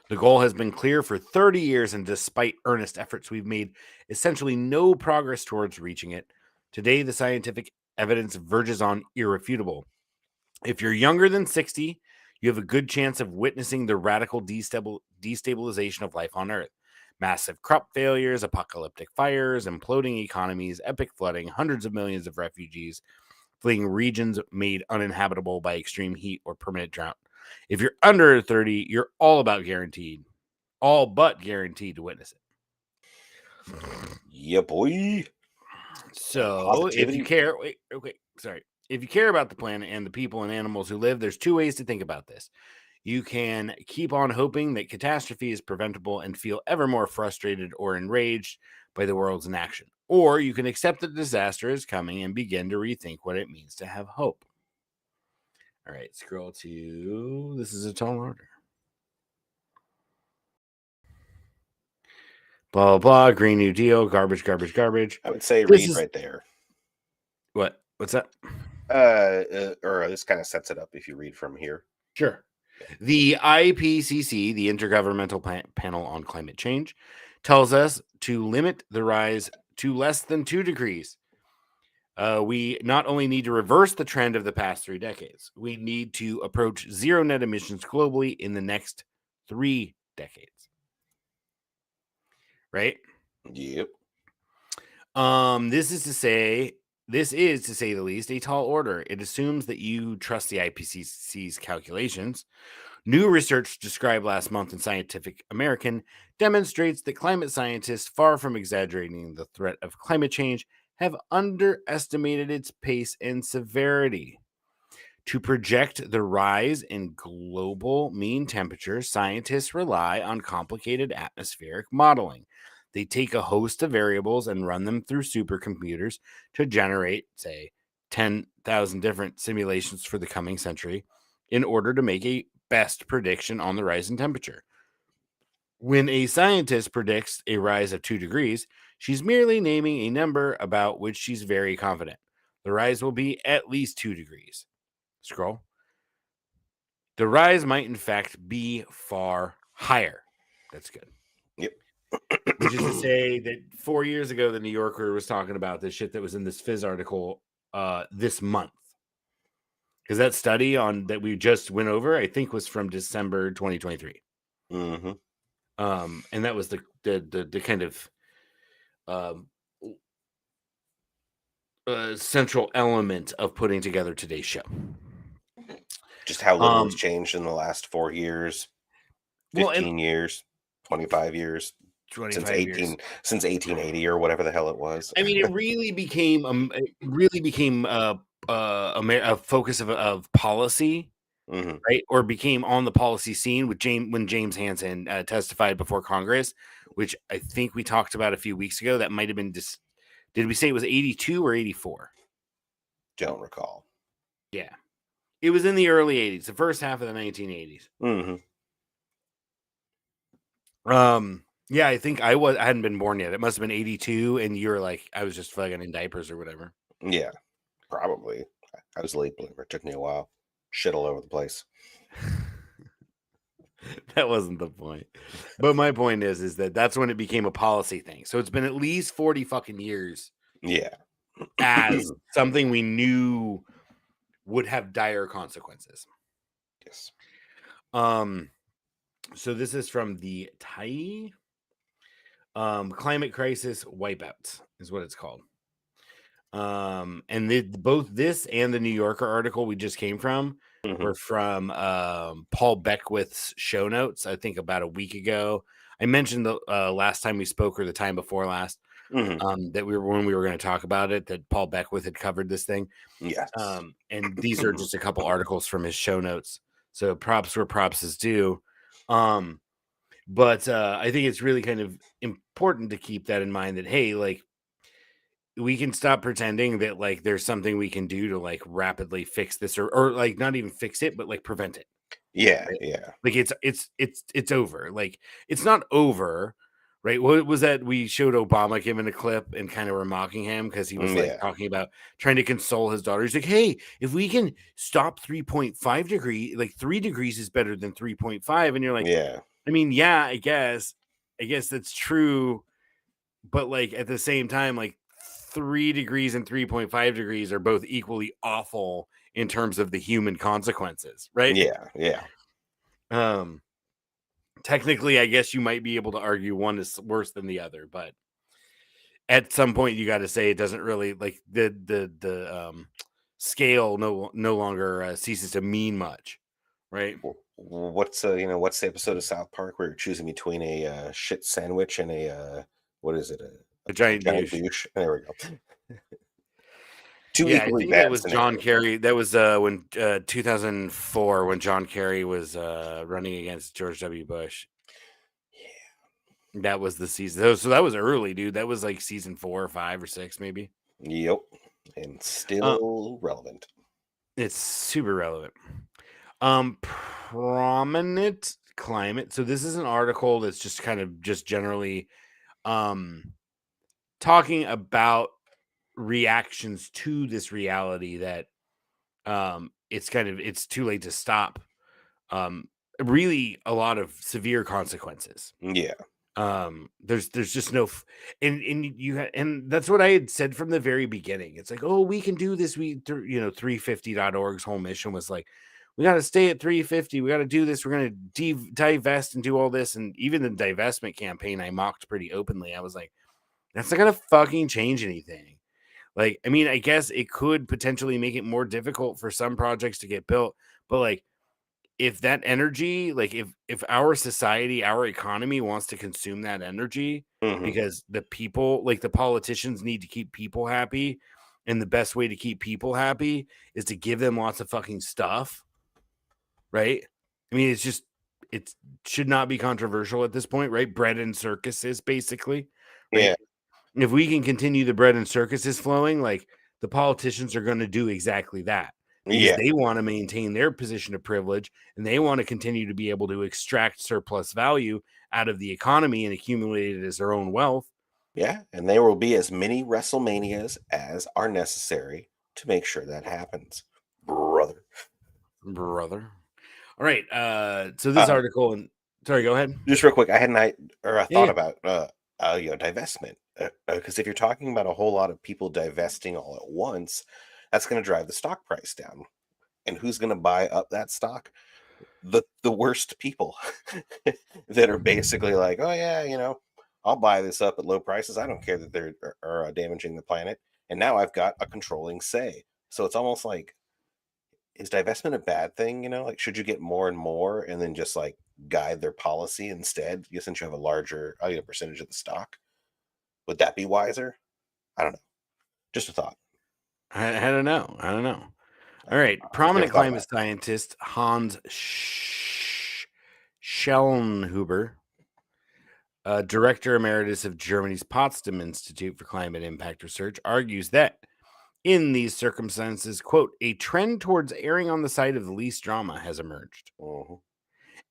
The goal has been clear for 30 years, and despite earnest efforts, we've made essentially no progress towards reaching it. Today, the scientific evidence verges on irrefutable. If you're younger than 60, you have a good chance of witnessing the radical destabilization of life on Earth. Massive crop failures, apocalyptic fires, imploding economies, epic flooding, hundreds of millions of refugees fleeing regions made uninhabitable by extreme heat or permanent drought. If you're under 30, you're all but guaranteed to witness it. Yeah, boy. So, if you care, if you care about the planet and the people and animals who live, there's two ways to think about this. You can keep on hoping that catastrophe is preventable and feel ever more frustrated or enraged by the world's inaction. Or you can accept that disaster is coming and begin to rethink what it means to have hope. All right, scroll to this is a tall order. Blah, blah, blah, Green New Deal, garbage, garbage, garbage. I would say This read is right there. what? What's that? Or this kind of sets it up if you read from here. Sure. The IPCC, the Intergovernmental Panel on Climate Change, tells us to limit the rise to less than 2 degrees. We not only need to reverse the trend of the past 3 decades, we need to approach zero net emissions globally in the next 3 decades. Right? Yep. This is to say the least, a tall order. It assumes that you trust the IPCC's calculations. New research described last month in Scientific American demonstrates that climate scientists, far from exaggerating the threat of climate change, have underestimated its pace and severity. To project the rise in global mean temperature, scientists rely on complicated atmospheric modeling. They take a host of variables and run them through supercomputers to generate, say, 10,000 different simulations for the coming century in order to make a best prediction on the rise in temperature. When a scientist predicts a rise of 2 degrees, she's merely naming a number about which she's very confident. The rise will be at least 2 degrees. Scroll. The rise might, in fact, be far higher. That's good. Yep. Which is to say that 4 years ago, the New Yorker was talking about this shit that was in this Fizz article this month. Because that study on that we just went over, I think, was from December 2023. Mm-hmm. And that was the kind of central element of putting together today's show. Just how little has changed in the last 4 years, 15 years, 25 years, 25 years. Since 1880 or whatever the hell it was. I mean, it really became a focus of policy right? Or became on the policy scene with when James Hansen testified before Congress, which I think we talked about a few weeks ago. That might have been did we say it was 82 or 84? Don't recall. Yeah. It was in the early 80s, the first half of the 1980s. Yeah, I think I hadn't been born yet. It must have been 82, and you were like, I was just fucking in diapers or whatever. Yeah, probably. I was a late bloomer. It took me a while. Shit all over the place. That wasn't the point. But my point is that that's when it became a policy thing. So it's been at least 40 fucking years. Yeah. As something we knew would have dire consequences. Yes. So this is from the TIE. Climate Crisis Wipeouts is what it's called. And both this and the New Yorker article we just came from were from Paul Beckwith's show notes, I think about a week ago. I mentioned the last time we spoke or the time before last that when we were going to talk about it, that Paul Beckwith had covered this thing. Yes. And these are just a couple articles from his show notes. So props where props is due. But I think it's really kind of important to keep that in mind that, hey, like, we can stop pretending that like there's something we can do to like rapidly fix this or like not even fix it, but like prevent it. Yeah, Right? yeah. Like it's over. Like it's not over, right? What was that we showed Obama giving a clip and kind of were mocking him because he was like talking about trying to console his daughter. He's like, hey, if we can stop 3.5 degree, like 3 degrees is better than 3.5. And you're like, yeah. I mean, yeah, I guess that's true. But like at the same time, like 3 degrees and 3.5 degrees are both equally awful in terms of the human consequences, right? Yeah, yeah. Technically, I guess you might be able to argue one is worse than the other, but at some point you got to say it doesn't really like the scale no longer ceases to mean much, right? What's what's the episode of South Park where you're choosing between a shit sandwich and a what is it, A giant douche. douche? There we go. Two Yeah, I equally think that bad was scenarios. John Kerry. That was when 2004 when John Kerry was running against George W. Bush. Yeah. That was the season. So that was early, dude. That was like season 4 or 5 or 6, maybe. Yep. And still relevant. It's super relevant. Prominent climate. So this is an article that's just kind of just generally talking about reactions to this reality that it's too late to stop. Really a lot of severe consequences. Yeah. There's just no and and that's what I had said from the very beginning. It's like, oh, we can do this. 350.org's whole mission was like, we got to stay at 350. We got to do this. We're going to divest and do all this. And even the divestment campaign I mocked pretty openly. I was like, that's not going to fucking change anything. Like, I mean, I guess it could potentially make it more difficult for some projects to get built, but like, if that energy, like if our society, our economy wants to consume that energy because the people, like the politicians need to keep people happy, and the best way to keep people happy is to give them lots of fucking stuff, right? I mean, it should not be controversial at this point, right? Bread and circuses, basically, right? Yeah. If we can continue the bread and circuses flowing, like the politicians are going to do exactly that because Yeah. they want to maintain their position of privilege and they want to continue to be able to extract surplus value out of the economy and accumulate it as their own wealth. Yeah. And there will be as many WrestleManias as are necessary to make sure that happens, brother. All right. So this article, and sorry, go ahead. Just real quick, I had a Yeah. thought about divestment because if you're talking about a whole lot of people divesting all at once, that's going to drive the stock price down. And who's going to buy up that stock? The worst people that are basically like, oh yeah, I'll buy this up at low prices. I don't care that they're are damaging the planet. And now I've got a controlling say. So it's almost like, is divestment a bad thing? Like, should you get more and more and then just like guide their policy instead? Since you have a larger percentage of the stock, would that be wiser? I don't know. Just a thought. I don't know. All right. I just never Prominent thought climate about scientist Hans Schellenhuber, director emeritus of Germany's Potsdam Institute for Climate Impact Research, argues that in these circumstances, quote, a trend towards erring on the side of the least drama has emerged. it. Mm-hmm.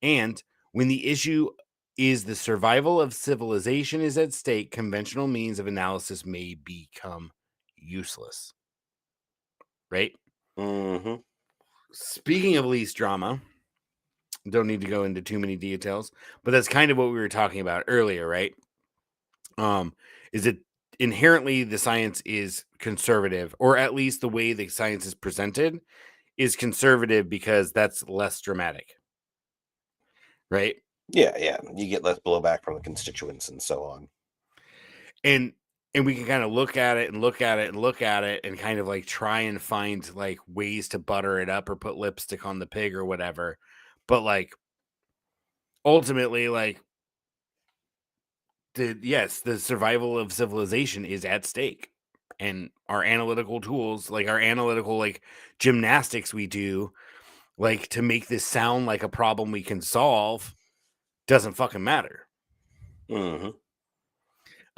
And when the issue is the survival of civilization is at stake, conventional means of analysis may become useless. Right? Mm-hmm. Speaking of least drama, don't need to go into too many details, but that's kind of what we were talking about earlier, right? Is it inherently the science is conservative, or at least the way the science is presented is conservative because that's less dramatic, right? Yeah. You get less blowback from the constituents and so on. And we can kind of look at it and look at it and look at it and kind of like try and find like ways to butter it up or put lipstick on the pig or whatever. But like ultimately, like the survival of civilization is at stake. And our analytical tools, like our analytical like gymnastics we do, like to make this sound like a problem we can solve, doesn't fucking matter. Mm-hmm.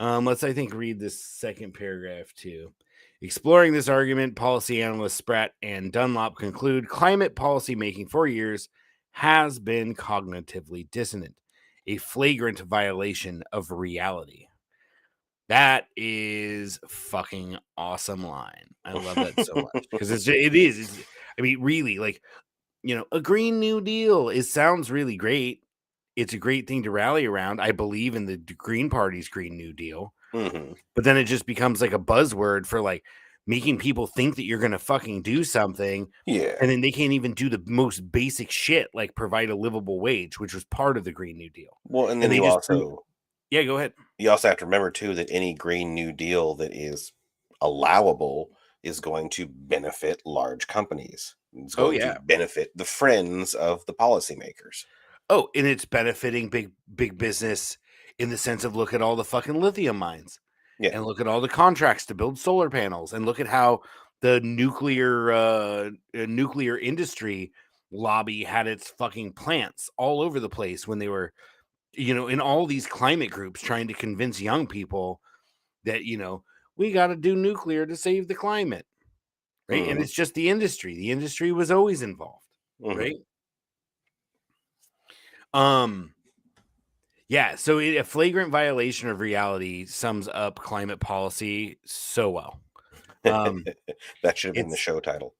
Let's, I think, read this second paragraph too. Exploring this argument, policy analysts Spratt and Dunlop conclude climate policy making for years has been cognitively dissonant, a flagrant violation of reality. That is fucking awesome line. I love that so much because it is. I mean, really, like, you know, a Green New Deal. It sounds really great. It's a great thing to rally around. I believe in the Green Party's Green New Deal. Mm-hmm. But then it just becomes like a buzzword for like making people think that you're going to fucking do something. Yeah. And then they can't even do the most basic shit, like provide a livable wage, which was part of the Green New Deal. Well, and then they you just also yeah, go ahead. you also have to remember too that any Green New Deal that is allowable is going to benefit large companies. It's Oh going to yeah. benefit the friends of the policymakers. Oh, and it's benefiting big business in the sense of look at all the fucking lithium mines. Yeah. And look at all the contracts to build solar panels, and look at how the nuclear industry lobby had its fucking plants all over the place when they were, you know, in all these climate groups trying to convince young people that, you know, we got to do nuclear to save the climate, right? And Mm-hmm. it's just the industry was always involved, Mm-hmm. right? Yeah, so a flagrant violation of reality sums up climate policy so well. That should have been the It's show title.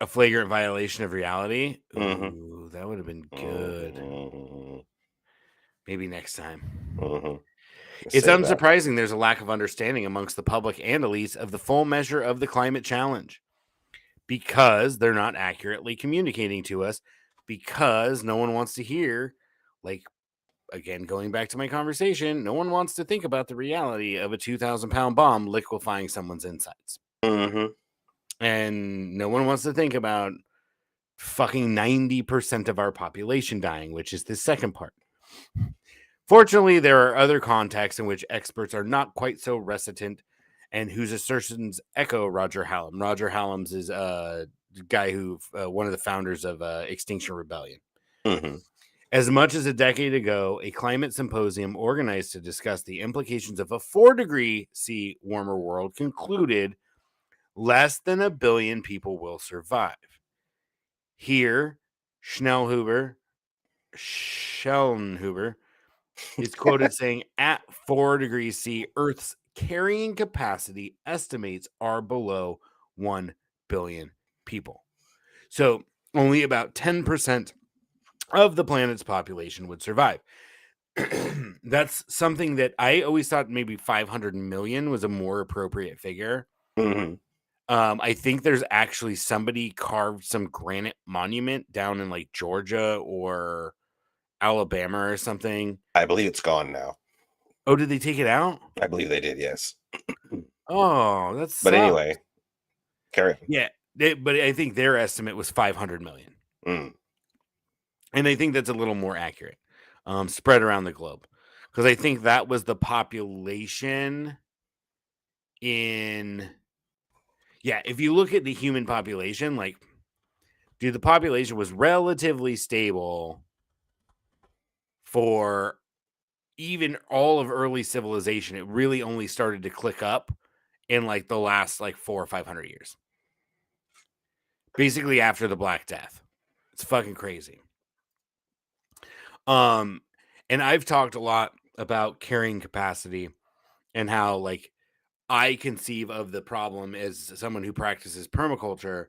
a flagrant violation of reality. Mm-hmm. Ooh, that would have been good. Mm-hmm. Maybe next time. Mm-hmm. It's Save that. unsurprising there's a lack of understanding amongst the public and elites of the full measure of the climate challenge because they're not accurately communicating to us, because no one wants to hear, like, again, going back to my conversation, no one wants to think about the reality of a 2,000-pound bomb liquefying someone's insides. Mm-hmm. And no one wants to think about fucking 90% of our population dying, which is the second part. Fortunately, there are other contexts in which experts are not quite so reticent and whose assertions echo Roger Hallam. Roger Hallam's is a guy who, one of the founders of Extinction Rebellion. Mm-hmm. As much as a decade ago, a climate symposium organized to discuss the implications of a 4-degree C warmer world concluded less than 1 billion people will survive. Here, Schellenhuber is quoted saying, at 4 degrees C, Earth's carrying capacity estimates are below 1 billion people. So only about 10% of the planet's population would survive. That's something that I always thought maybe 500 million was a more appropriate figure. Mm-hmm. I think there's actually somebody carved some granite monument down in like Georgia or Alabama or something. I believe it's gone now. Oh, did they take it out? I believe they did, yes. Oh, that's But anyway, carry on. yeah. But I think their estimate was 500 million. Mm. And I think that's a little more accurate, spread around the globe. Because I think that was the population in... Yeah, if you look at the human population, like, dude, the population was relatively stable for even all of early civilization. It really only started to click up in like the last like 400 or 500 years. Basically after the Black Death. It's fucking crazy. And I've talked a lot about carrying capacity and how like I conceive of the problem as someone who practices permaculture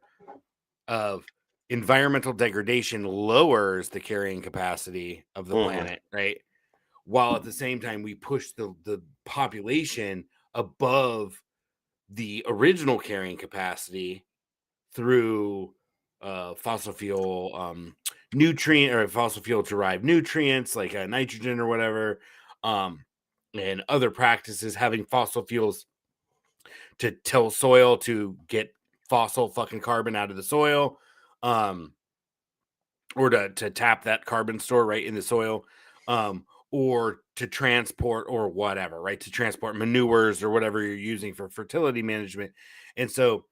of environmental degradation lowers the carrying capacity of the planet, right? While at the same time we push the population above the original carrying capacity through fossil fuel nutrient or fossil fuel derived nutrients like nitrogen or whatever, and other practices having fossil fuels to till soil to get fossil fucking carbon out of the soil, or to tap that carbon store right in the soil, or to transport or whatever, right? To transport manures or whatever you're using for fertility management. And so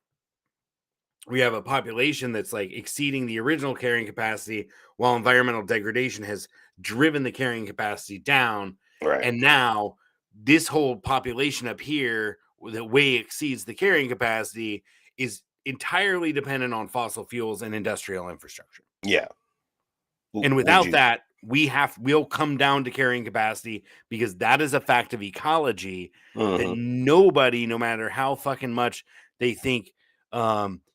we have a population that's like exceeding the original carrying capacity while environmental degradation has driven the carrying capacity down. Right. And now this whole population up here that way exceeds the carrying capacity is entirely dependent on fossil fuels and industrial infrastructure. Yeah. And without that, we'll come down to carrying capacity because that is a fact of ecology that nobody, no matter how fucking much they think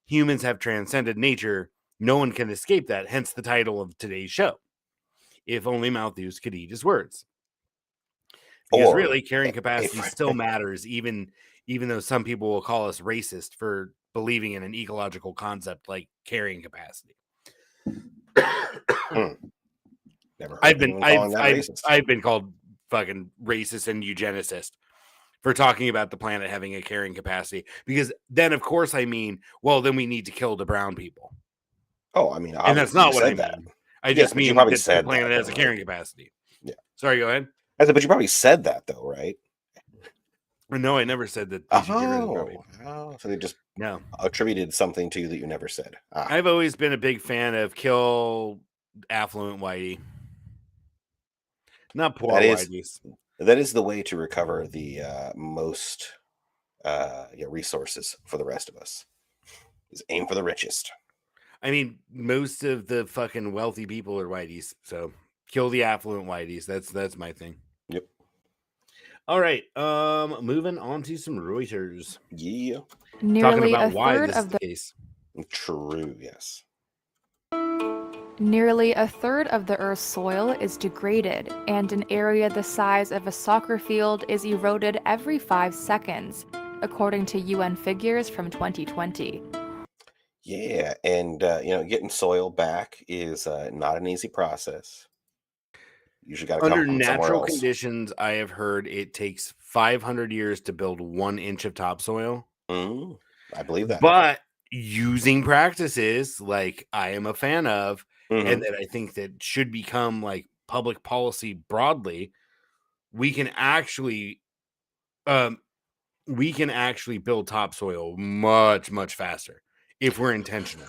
humans have transcended nature, no one can escape that. Hence the title of today's show. If only Malthus could eat his words. Because really, carrying capacity still matters, even though some people will call us racist for believing in an ecological concept like carrying capacity. Never I've been called fucking racist and eugenicist for talking about the planet having a carrying capacity, because then of course I mean, well, then we need to kill the brown people. Oh, I mean, and that's not what I mean. I just mean that the planet has a carrying capacity. Yeah. Sorry, go ahead. I said, but you probably said that though, right? No, I never said that they should get rid of brown people. So they just No attributed something to you that you never said. I've always been a big fan of kill affluent whitey. Not poor whiteys. That is the way to recover the most resources for the rest of us. Is aim for the richest. I mean, most of the fucking wealthy people are whiteys, so kill the affluent whiteys. That's my thing. Yep. All right. Moving on to some Reuters. Yeah. Talking about why this is the case. True. Yes. Nearly a third of the Earth's soil is degraded, and an area the size of a soccer field is eroded every 5 seconds, according to UN figures from 2020. Yeah, and getting soil back is not an easy process. Usually got to come from somewhere else. Under natural conditions, I have heard it takes 500 years to build 1 inch of topsoil. I believe that. But using practices like I am a fan of, and that I think that should become like public policy broadly, we can actually build topsoil much, much faster if we're intentional.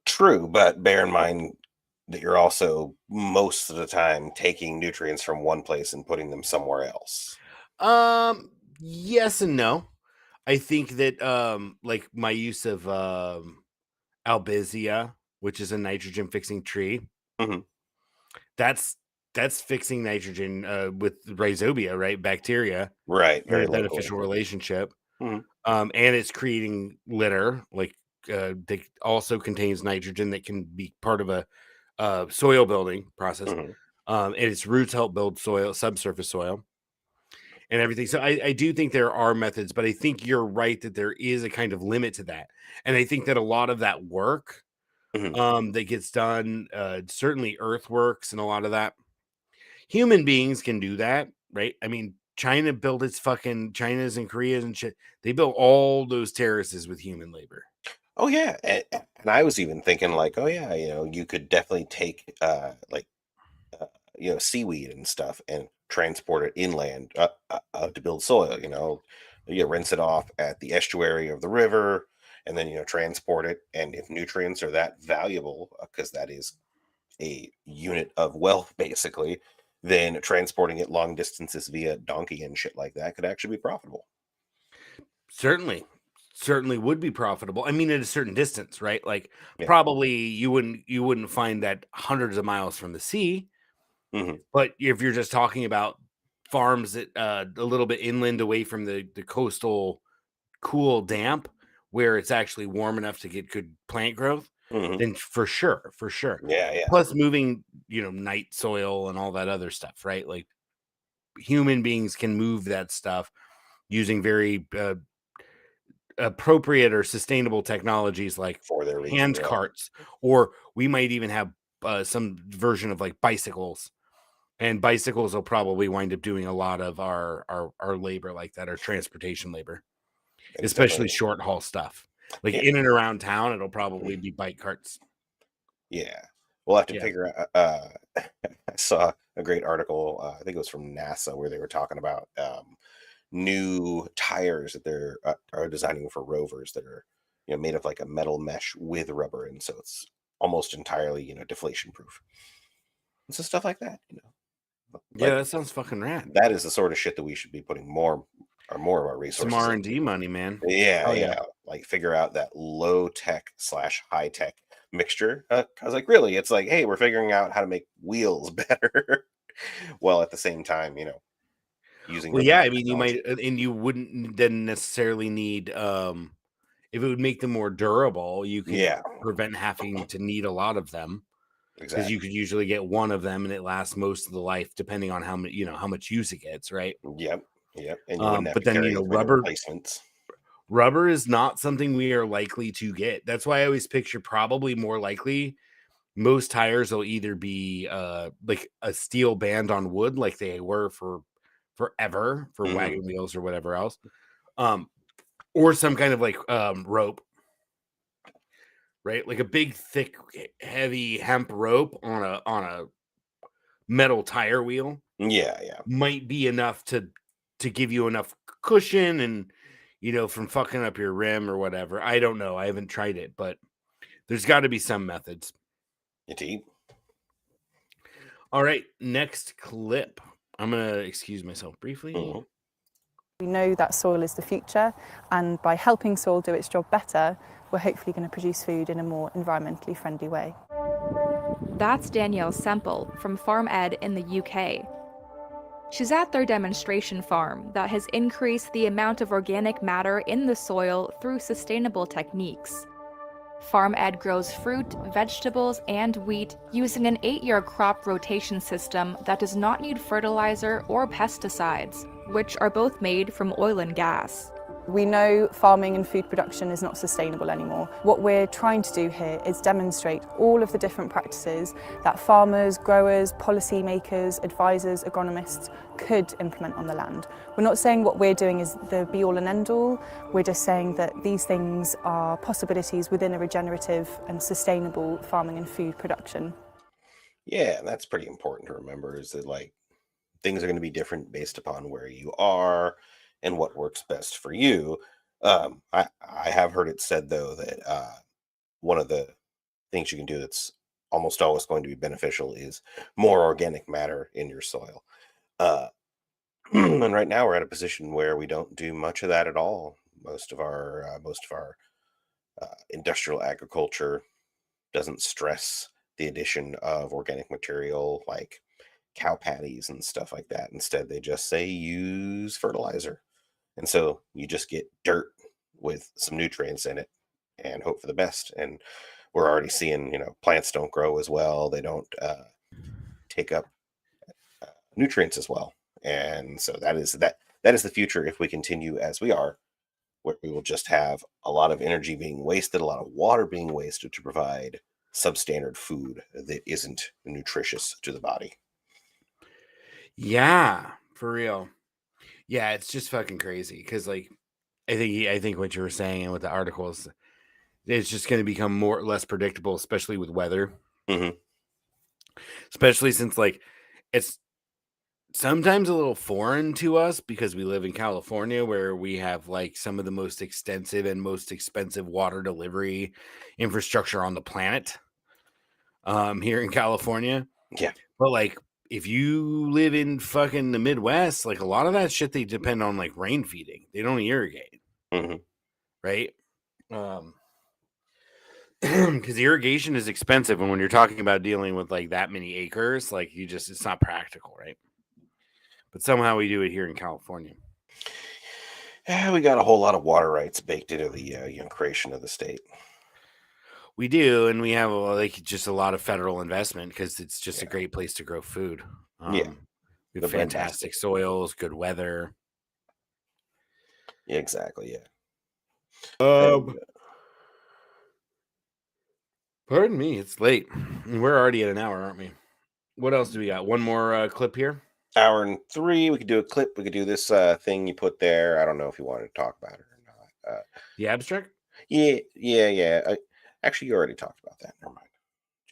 True, but bear in mind that you're also most of the time taking nutrients from one place and putting them somewhere else. Yes and no. I think that like my use of albizia, which is a nitrogen fixing tree, that's fixing nitrogen with rhizobia, right? Bacteria, right? Very beneficial relationship. And it's creating litter, like that also contains nitrogen that can be part of a soil building process. And its roots help build soil, subsurface soil, and everything. So I do think there are methods, but I think you're right that there is a kind of limit to that. And I think that a lot of that work that gets done, certainly earthworks and a lot of that, human beings can do that, right? I mean, China built its fucking China's and Korea's and shit. They built all those terraces with human labor. Oh yeah, and I was even thinking like, oh yeah, you could definitely take seaweed and stuff and transport it inland to build soil. You rinse it off at the estuary of the river, and then transport it. And if nutrients are that valuable, because that is a unit of wealth basically, then transporting it long distances via donkey and shit like that could actually be profitable. Certainly. Certainly would be profitable. I mean, at a certain distance, right? Like Yeah. probably you wouldn't find that hundreds of miles from the sea. Hmm. But if you're just talking about farms that a little bit inland away from the coastal cool damp where it's actually warm enough to get good plant growth, Hmm. then for sure. Yeah, yeah. Plus moving, night soil and all that other stuff, right? Like human beings can move that stuff using very appropriate or sustainable technologies like For their region, hand yeah. carts, or we might even have some version of like bicycles. And bicycles will probably wind up doing a lot of our labor like that, our transportation labor, It's especially definitely, short haul stuff. Like yeah, in and around town, it'll probably be bike carts. yeah. We'll have to Yeah. figure out. I saw a great article. I think it was from NASA, where they were talking about new tires that they're are designing for rovers that are made of like a metal mesh with rubber, and so it's almost entirely deflation proof. And so stuff like that. Yeah, But that sounds fucking rad. that is the sort of shit that we should be putting more of our Some resources R&D into. money, man. Yeah, Oh yeah. yeah. Like figure out that low tech / high tech mixture. I was like, really? It's like, hey, we're figuring out how to make wheels better, while at the same time, using Well, the yeah, best I mean, you might, technology. and you wouldn't then necessarily need, if it would make them more durable, you could Yeah, prevent having to need a lot of them because you exactly. could usually get one of them and it lasts most of the life, depending on how much, how much use it gets, right? Yep, yep. And you wouldn't have But to then, carry as many replacements. rubber is not something we are likely to get. That's why I always picture probably more likely most tires will either be like a steel band on wood, like they were for forever for Hmm. wagon wheels or whatever else, um, or some kind of like rope, right? Like a big, thick, heavy hemp rope on a metal tire wheel Yeah, yeah. might be enough to give you enough cushion and from fucking up your rim or whatever. I don't know. I haven't tried it, but there's got to be some methods. Indeed. All right, next clip. I'm gonna excuse myself briefly. Hmm. We know that soil is the future, and by helping soil do its job better, we're hopefully going to produce food in a more environmentally friendly way. That's Danielle Semple from Farm Ed in the UK. She's at their demonstration farm that has increased the amount of organic matter in the soil through sustainable techniques. Farm Ed grows fruit, vegetables, and wheat using an 8-year crop rotation system that does not need fertilizer or pesticides, which are both made from oil and gas. We know farming and food production is not sustainable anymore. What we're trying to do here is demonstrate all of the different practices that farmers, growers, policymakers, advisors, agronomists could implement on the land. We're not saying what we're doing is the be-all and end-all. We're just saying that these things are possibilities within a regenerative and sustainable farming and food production. Yeah, and that's pretty important to remember, is that like things are going to be different based upon where you are and what works best for you. I have heard it said though that one of the things you can do that's almost always going to be beneficial is more organic matter in your soil. Uh, and right now we're at a position where we don't do much of that at all. Most of our industrial agriculture doesn't stress the addition of organic material like cow patties and stuff like that. Instead, they just say use fertilizer. And so you just get dirt with some nutrients in it and hope for the best. And we're already seeing, plants don't grow as well. They don't take up nutrients as well. And so that is the future if we continue as we are, where we will just have a lot of energy being wasted, a lot of water being wasted to provide substandard food that isn't nutritious to the body. Yeah, for real. Yeah, it's just fucking crazy because, like, I think what you were saying and with the articles, it's just going to become more or less predictable, especially with weather. Hmm. Especially since, like, it's sometimes a little foreign to us because we live in California, where we have like some of the most extensive and most expensive water delivery infrastructure on the planet here in California. Yeah. But like if you live in fucking the Midwest, like a lot of that shit, they depend on like rain feeding. They don't irrigate, right? Because irrigation is expensive, and when you're talking about dealing with like that many acres, like it's not practical, right? But somehow we do it here in California. Yeah, we got a whole lot of water rights baked into the creation of the state. We do, and we have like just a lot of federal investment because it's just a great place to grow food. Yeah. We have fantastic soils, good weather. Yeah, exactly. Yeah. Pardon me, it's late. We're already at an hour, aren't we? What else do we got? One more clip here. Hour and 3. We could do a clip. We could do this thing you put there. I don't know if you wanted to talk about it or not. The abstract? Yeah. Actually, you already talked about that. Never mind.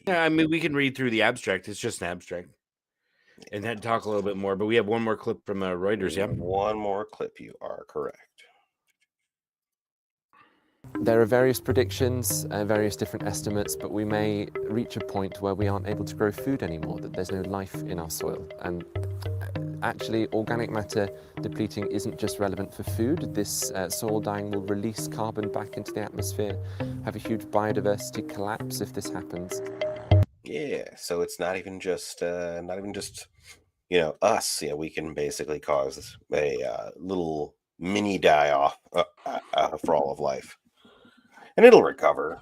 Yeah, I mean, we can read through the abstract. It's just an abstract. And then talk a little bit more. But we have one more clip from Reuters, yeah? One more clip. You are correct. There are various predictions, various different estimates, but we may reach a point where we aren't able to grow food anymore, that there's no life in our soil. And actually, organic matter depleting isn't just relevant for food. This soil dying will release carbon back into the atmosphere, have a huge biodiversity collapse if this happens. Yeah, so it's not even just us. Yeah, we can basically cause a little mini die-off for all of life. And it'll recover.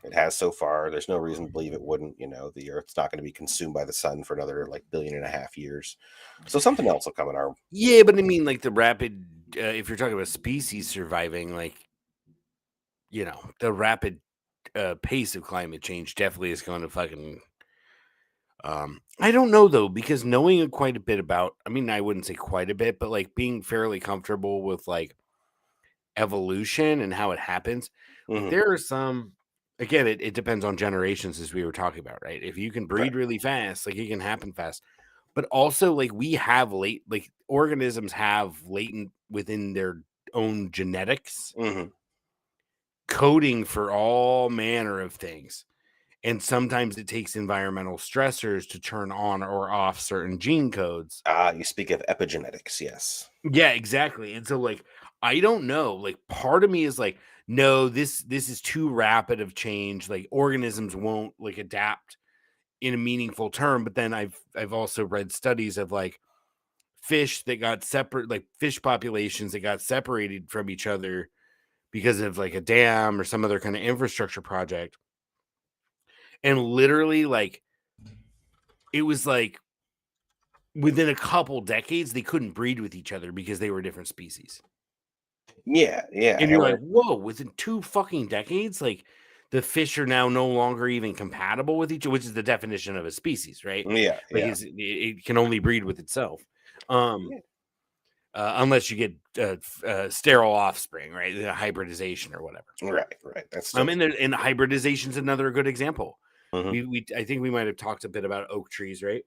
It has so far. There's no reason to believe it wouldn't. The Earth's not going to be consumed by the sun for another 1.5 billion years. So something else will come in our... Yeah, but I mean, like the rapid, if you're talking about species surviving, like, the rapid pace of climate change definitely is going to fucking... I don't know, though, because knowing quite a bit about... I mean, I wouldn't say quite a bit, but like being fairly comfortable with like evolution and how it happens. There are some, again, it depends on generations, as we were talking about, right? If you can breed really fast, like it can happen fast. But also, like we have organisms have latent within their own genetics coding for all manner of things. And sometimes it takes environmental stressors to turn on or off certain gene codes. You speak of epigenetics, yes. Yeah, exactly. And so, like, I don't know. Like, part of me is like, no, this is too rapid of change. Like, organisms won't like adapt in a meaningful term. But then I've also read studies of like fish that got separate, like fish populations that got separated from each other because of like a dam or some other kind of infrastructure project. And literally, like, it was like within a couple decades, they couldn't breed with each other because they were different species. Yeah. And you're like, whoa, within 2 fucking decades, like the fish are now no longer even compatible with each other, which is the definition of a species, right? Yeah. Like it can only breed with itself. Unless you get sterile offspring, right? Hybridization or whatever. Right. That's and hybridization is another good example. Mm-hmm. I think we might have talked a bit about oak trees, right?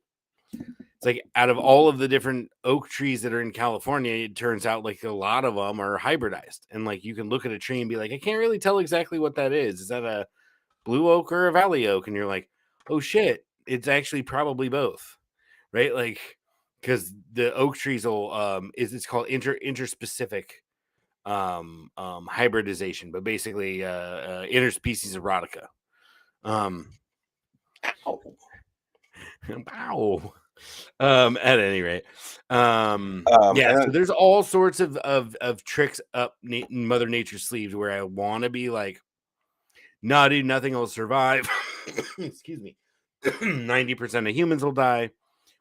It's like out of all of the different oak trees that are in California, it turns out like a lot of them are hybridized. And like you can look at a tree and be like, I can't really tell exactly what that is. Is that a blue oak or a valley oak? And you're like, oh shit, it's actually probably both, right? Like, because the oak trees will it's called interspecific hybridization, but basically interspecies erotica. Wow. At any rate, so there's all sorts of tricks up Mother Nature's sleeves where I want to be like, nah, dude, nothing will survive. Excuse me. 90% of humans will die,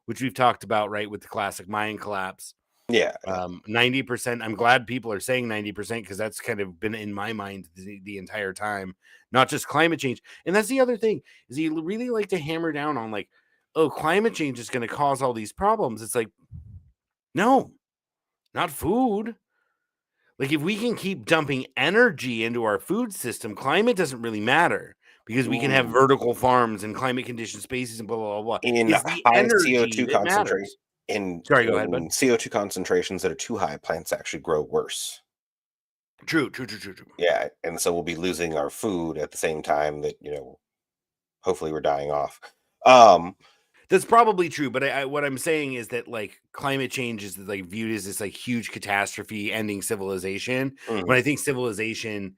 which we've talked about, right, with the classic Mayan collapse. Yeah. 90%. I'm glad people are saying 90% because that's kind of been in my mind the entire time, not just climate change. And that's the other thing is you really like to hammer down on like, oh, climate change is going to cause all these problems. It's like, no, not food. Like if we can keep dumping energy into our food system, climate doesn't really matter because we can have vertical farms and climate conditioned spaces and blah, blah, blah, blah. In It's the high energy CO2 that matters. in Sorry, go ahead, bud. CO2 concentrations that are too high, plants actually grow worse. True. Yeah, and so we'll be losing our food at the same time that, hopefully we're dying off. Um, That's probably true, but what I'm saying is that like climate change is like viewed as this like huge catastrophe ending civilization. mhm, When I think civilization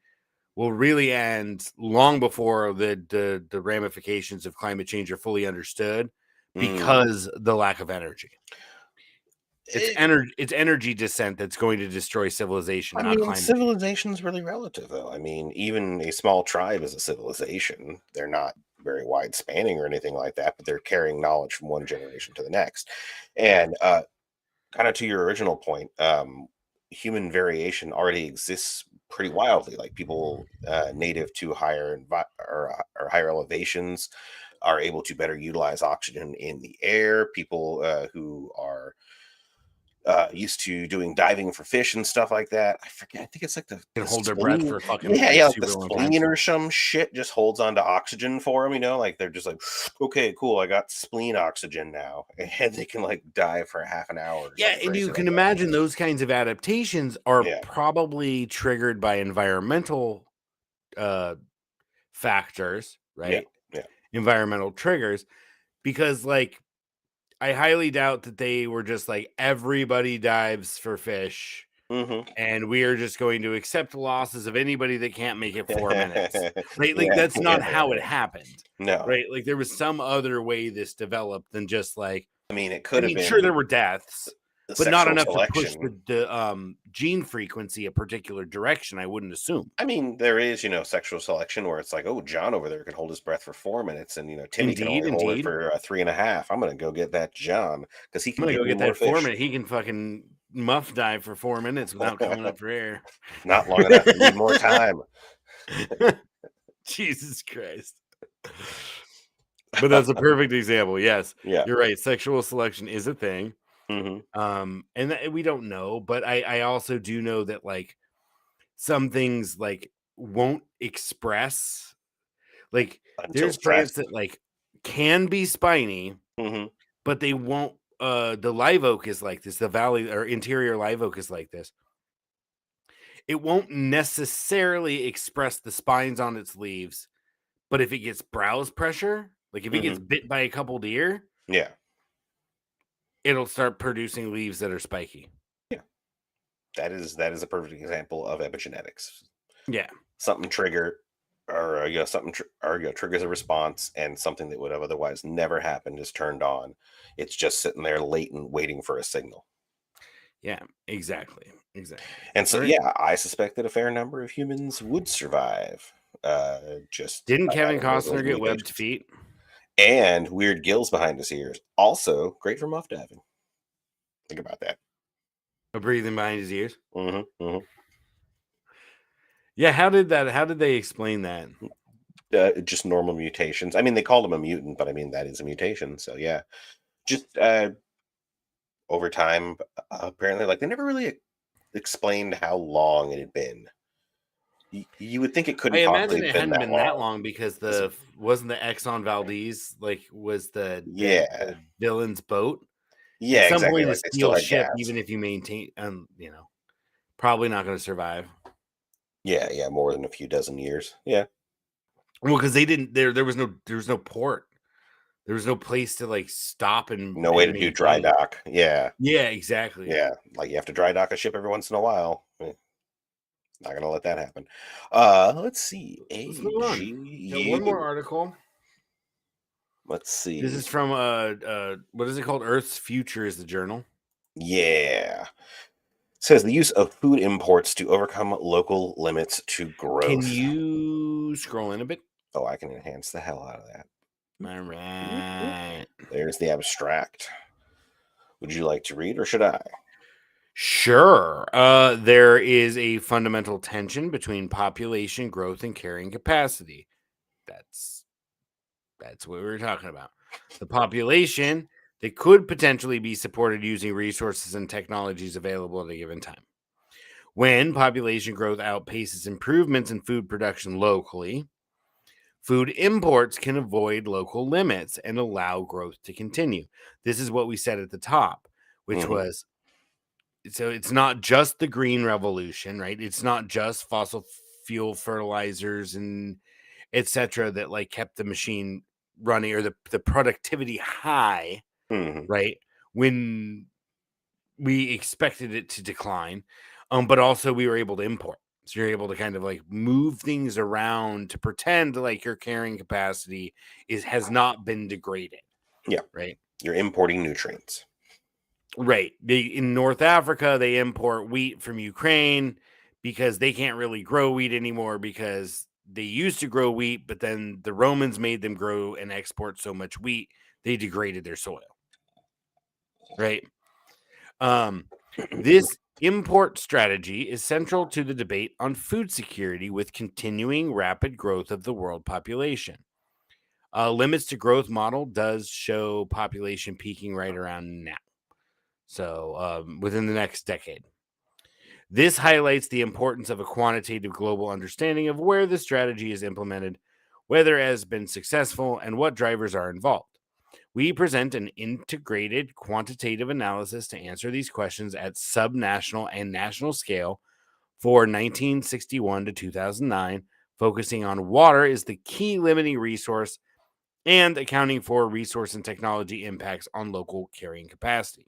will really end long before the ramifications of climate change are fully understood mm. because the lack of energy. It's energy descent that's going to destroy civilization, I not mean, climate change. civilization's really relative, though. I mean, even a small tribe is a civilization. They're not very wide spanning or anything like that, but they're carrying knowledge from one generation to the next. And kind of to your original point, human variation already exists pretty wildly. Like people native to or higher elevations are able to better utilize oxygen in the air. People who are used to doing diving for fish and stuff like that. I forget. I think it's like Can the hold their breath spleen. for fucking Yeah, like yeah, like the super long times. spleen or some shit just holds on to oxygen for them. Like they're just like, okay, cool. I got spleen oxygen now, and they can like dive for half an hour. Or Yeah, something and you crazy can like that. imagine those kinds of adaptations are Yeah. probably triggered by environmental factors, right? Yeah. Environmental triggers, because like I highly doubt that they were just like everybody dives for fish Mm-hmm. and we are just going to accept losses of anybody that can't make it 4 minutes. Right? Like Yeah, that's not yeah, how it yeah. happened. No, Right? Like there was some other way this developed than just like I mean it I could have mean, sure been there were deaths, the but not sexual enough to push selection. the gene frequency a particular direction, I wouldn't assume. I mean, there is, sexual selection where it's like, oh, John over there can hold his breath for 4 minutes, and Timmy can only hold it Indeed. for 3.5. I'm gonna go get that John because he I'm can gonna get go me get more that 4 fish. minute. He can fucking muff dive for 4 minutes without coming up for air. Not long enough. You need more time. Jesus Christ. But that's a perfect example. Yes, Yeah. you're right. Sexual selection is a thing. Hmm. And we don't know, but I also do know that like some things like won't express like Until there's stress. plants that like can be spiny, Hmm. but they won't the live oak is like this, the valley or interior live oak is like this. It won't necessarily express the spines on its leaves, but if it gets browse pressure, like if it gets Hmm. bit by a couple deer, Yeah. it'll start producing leaves that are spiky. Yeah. That is a perfect example of epigenetics. Yeah. Something trigger or triggers a response, and something that would have otherwise never happened is turned on. It's just sitting there latent waiting for a signal. Yeah, exactly. And so All right. yeah, I suspect that a fair number of humans would survive just Didn't by Kevin having one of those Costner get webbed mutations. feet? And weird gills behind his ears, also great for muff diving. Think about that. A breathing behind his ears? Hmm. Yeah, how did they explain that? Just normal mutations. I mean, they called him a mutant, but I mean that is a mutation. So yeah, just over time, apparently, like they never really explained how long it had been. You would think it I couldn't imagine possibly it have been hadn't that been that long. long because Listen, wasn't the Exxon Valdez like was the yeah, villain's boat? At yeah, some exactly. point, a Like they still steel had ship, gas. even if you maintain, probably not going to survive. Yeah, yeah, more than a few dozen years. Yeah, Well, because they didn't. There was no port. There was no place to like stop and no way to do dry maintain. dock. Yeah, Yeah, exactly. yeah. Like you have to dry dock a ship every once in a while. Not gonna let that happen. Let's see. Let's move on. Got one more article. Let's see. This is from what is it called? Earth's Future is the journal. Yeah. Says the use of food imports to overcome local limits to growth. Can you scroll in a bit? Oh, I can enhance the hell out of that. All right. There's the abstract. Would you like to read or should I? Sure. There is a fundamental tension between population growth and carrying capacity. That's what we were talking about. The population that could potentially be supported using resources and technologies available at a given time. When population growth outpaces improvements in food production locally, food imports can avoid local limits and allow growth to continue. This is what we said at the top. which Mhm. was, so it's not just the green revolution, right? It's not just fossil fuel fertilizers and etc. that like kept the machine running, or the productivity high, Mhm. right? When we expected it to decline, but also we were able to import. So you're able to kind of like move things around to pretend like your carrying capacity has not been degraded. Yeah. Right. You're importing nutrients. Right. In North Africa, they import wheat from Ukraine because they can't really grow wheat anymore, because they used to grow wheat, but then the Romans made them grow and export so much wheat, they degraded their soil. Right. This import strategy is central to the debate on food security, with continuing rapid growth of the world population. Limits to growth model does show population peaking right around now. So within the next decade. This highlights the importance of a quantitative global understanding of where the strategy is implemented, whether it has been successful, and what drivers are involved. We present an integrated quantitative analysis to answer these questions at subnational and national scale for 1961 to 2009, focusing on water is the key limiting resource and accounting for resource and technology impacts on local carrying capacity.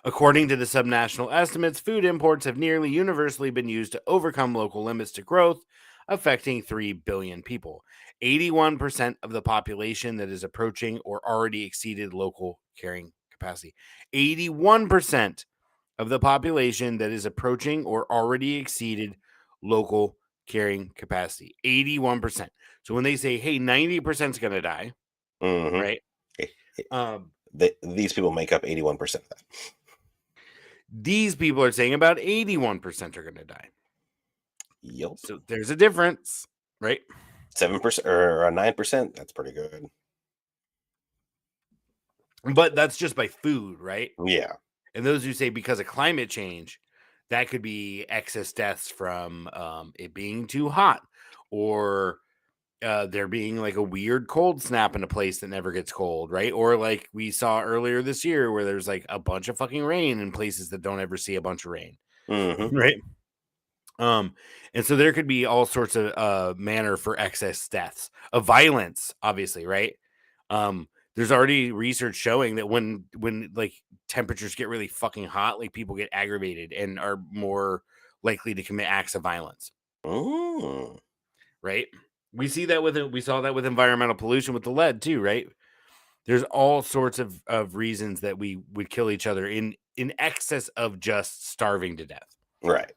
According to the subnational estimates, food imports have nearly universally been used to overcome local limits to growth, affecting 3 billion people. 81% of the population that is approaching or already exceeded local carrying capacity. 81% of the population that is approaching or already exceeded local carrying capacity. 81%. So when they say, hey, 90% is going to die, Mhm. right? These people make up 81% of that. These people are saying about 81% are going to die. Yep. So there's a difference, right? 7% or 9%. That's pretty good. But that's just by food, right? Yeah. And those who say because of climate change, that could be excess deaths from it being too hot, or there being like a weird cold snap in a place that never gets cold, right? Or like we saw earlier this year where there's like a bunch of fucking rain in places that don't ever see a bunch of rain, Mhm. right? And so there could be all sorts of manner for excess deaths of violence, obviously, right? There's already research showing that when like temperatures get really fucking hot, like people get aggravated and are more likely to commit acts of violence, Mm. right? We saw that with environmental pollution with the lead too, right? There's all sorts of reasons that we would kill each other in excess of just starving to death. Right.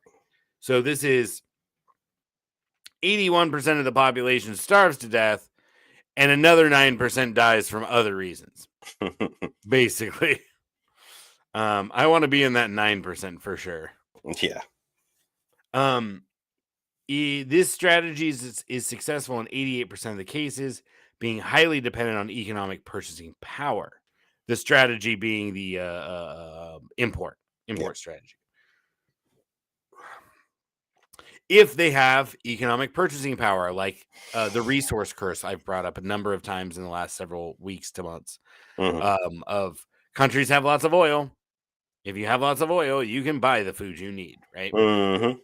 So this is 81% of the population starves to death, and another 9% dies from other reasons. Basically, I want to be in that 9% for sure. Yeah. This strategy is successful in 88% of the cases, being highly dependent on economic purchasing power. The strategy being the import strategy. If they have economic purchasing power, like the resource curse I've brought up a number of times in the last several weeks to months, of countries have lots of oil. If you have lots of oil, you can buy the food you need, right? Mhm.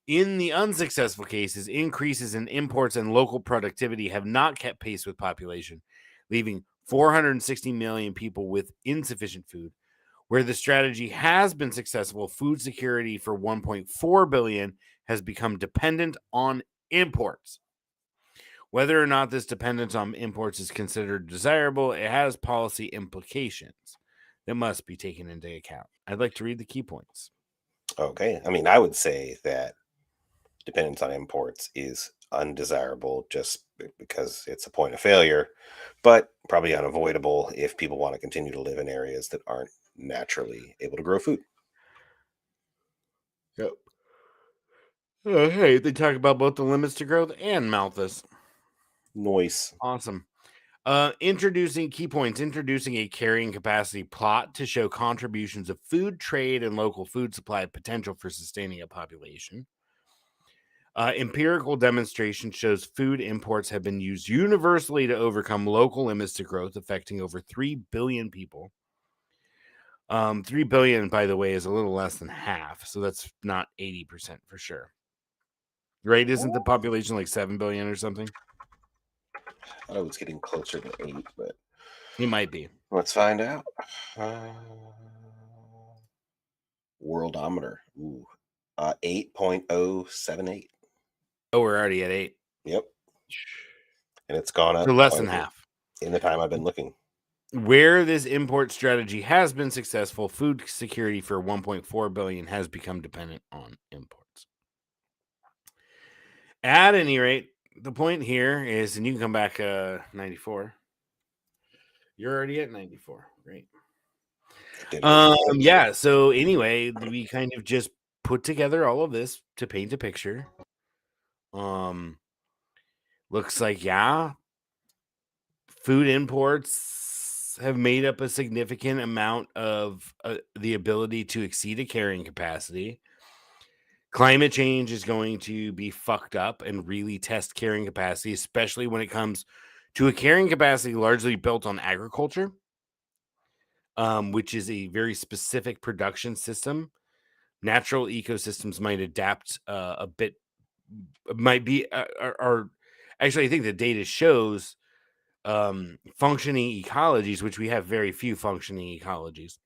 In the unsuccessful cases, increases in imports and local productivity have not kept pace with population, leaving 460 million people with insufficient food. Where the strategy has been successful, food security for 1.4 billion has become dependent on imports. Whether or not this dependence on imports is considered desirable, it has policy implications that must be taken into account. I'd like to read the key points. Okay. I mean, I would say that dependence on imports is undesirable just because it's a point of failure, but probably unavoidable if people want to continue to live in areas that aren't naturally able to grow food. Yep. Hey, they talk about both the limits to growth and Malthus. Noise. Awesome. Introducing key points, introducing a carrying capacity plot to show contributions of food trade and local food supply potential for sustaining a population. Empirical demonstration shows food imports have been used universally to overcome local limits to growth, affecting over 3 billion people. 3 billion, by the way, is a little less than half, so that's not 80% for sure. Right? Isn't the population like 7 billion or something? I thought it was getting closer to 8, but It might be. let's find out. Worldometer. Ooh. 8.078. Oh, we're already at 8. Yep. And it's gone up So less quite than a bit half. in the time I've been looking. Where this import strategy has been successful, food security for 1.4 billion has become dependent on imports. At any rate, the point here is, and you can come back 94. You're already at 94. Great. Yeah, so anyway, we kind of just put together all of this to paint a picture. Looks like, yeah, food imports have made up a significant amount of the ability to exceed a carrying capacity. Climate change is going to be fucked up and really test carrying capacity, especially when it comes to a carrying capacity largely built on agriculture, which is a very specific production system. Natural ecosystems might adapt a bit, might be, actually, I think the data shows functioning ecologies, which we have very few functioning ecologies,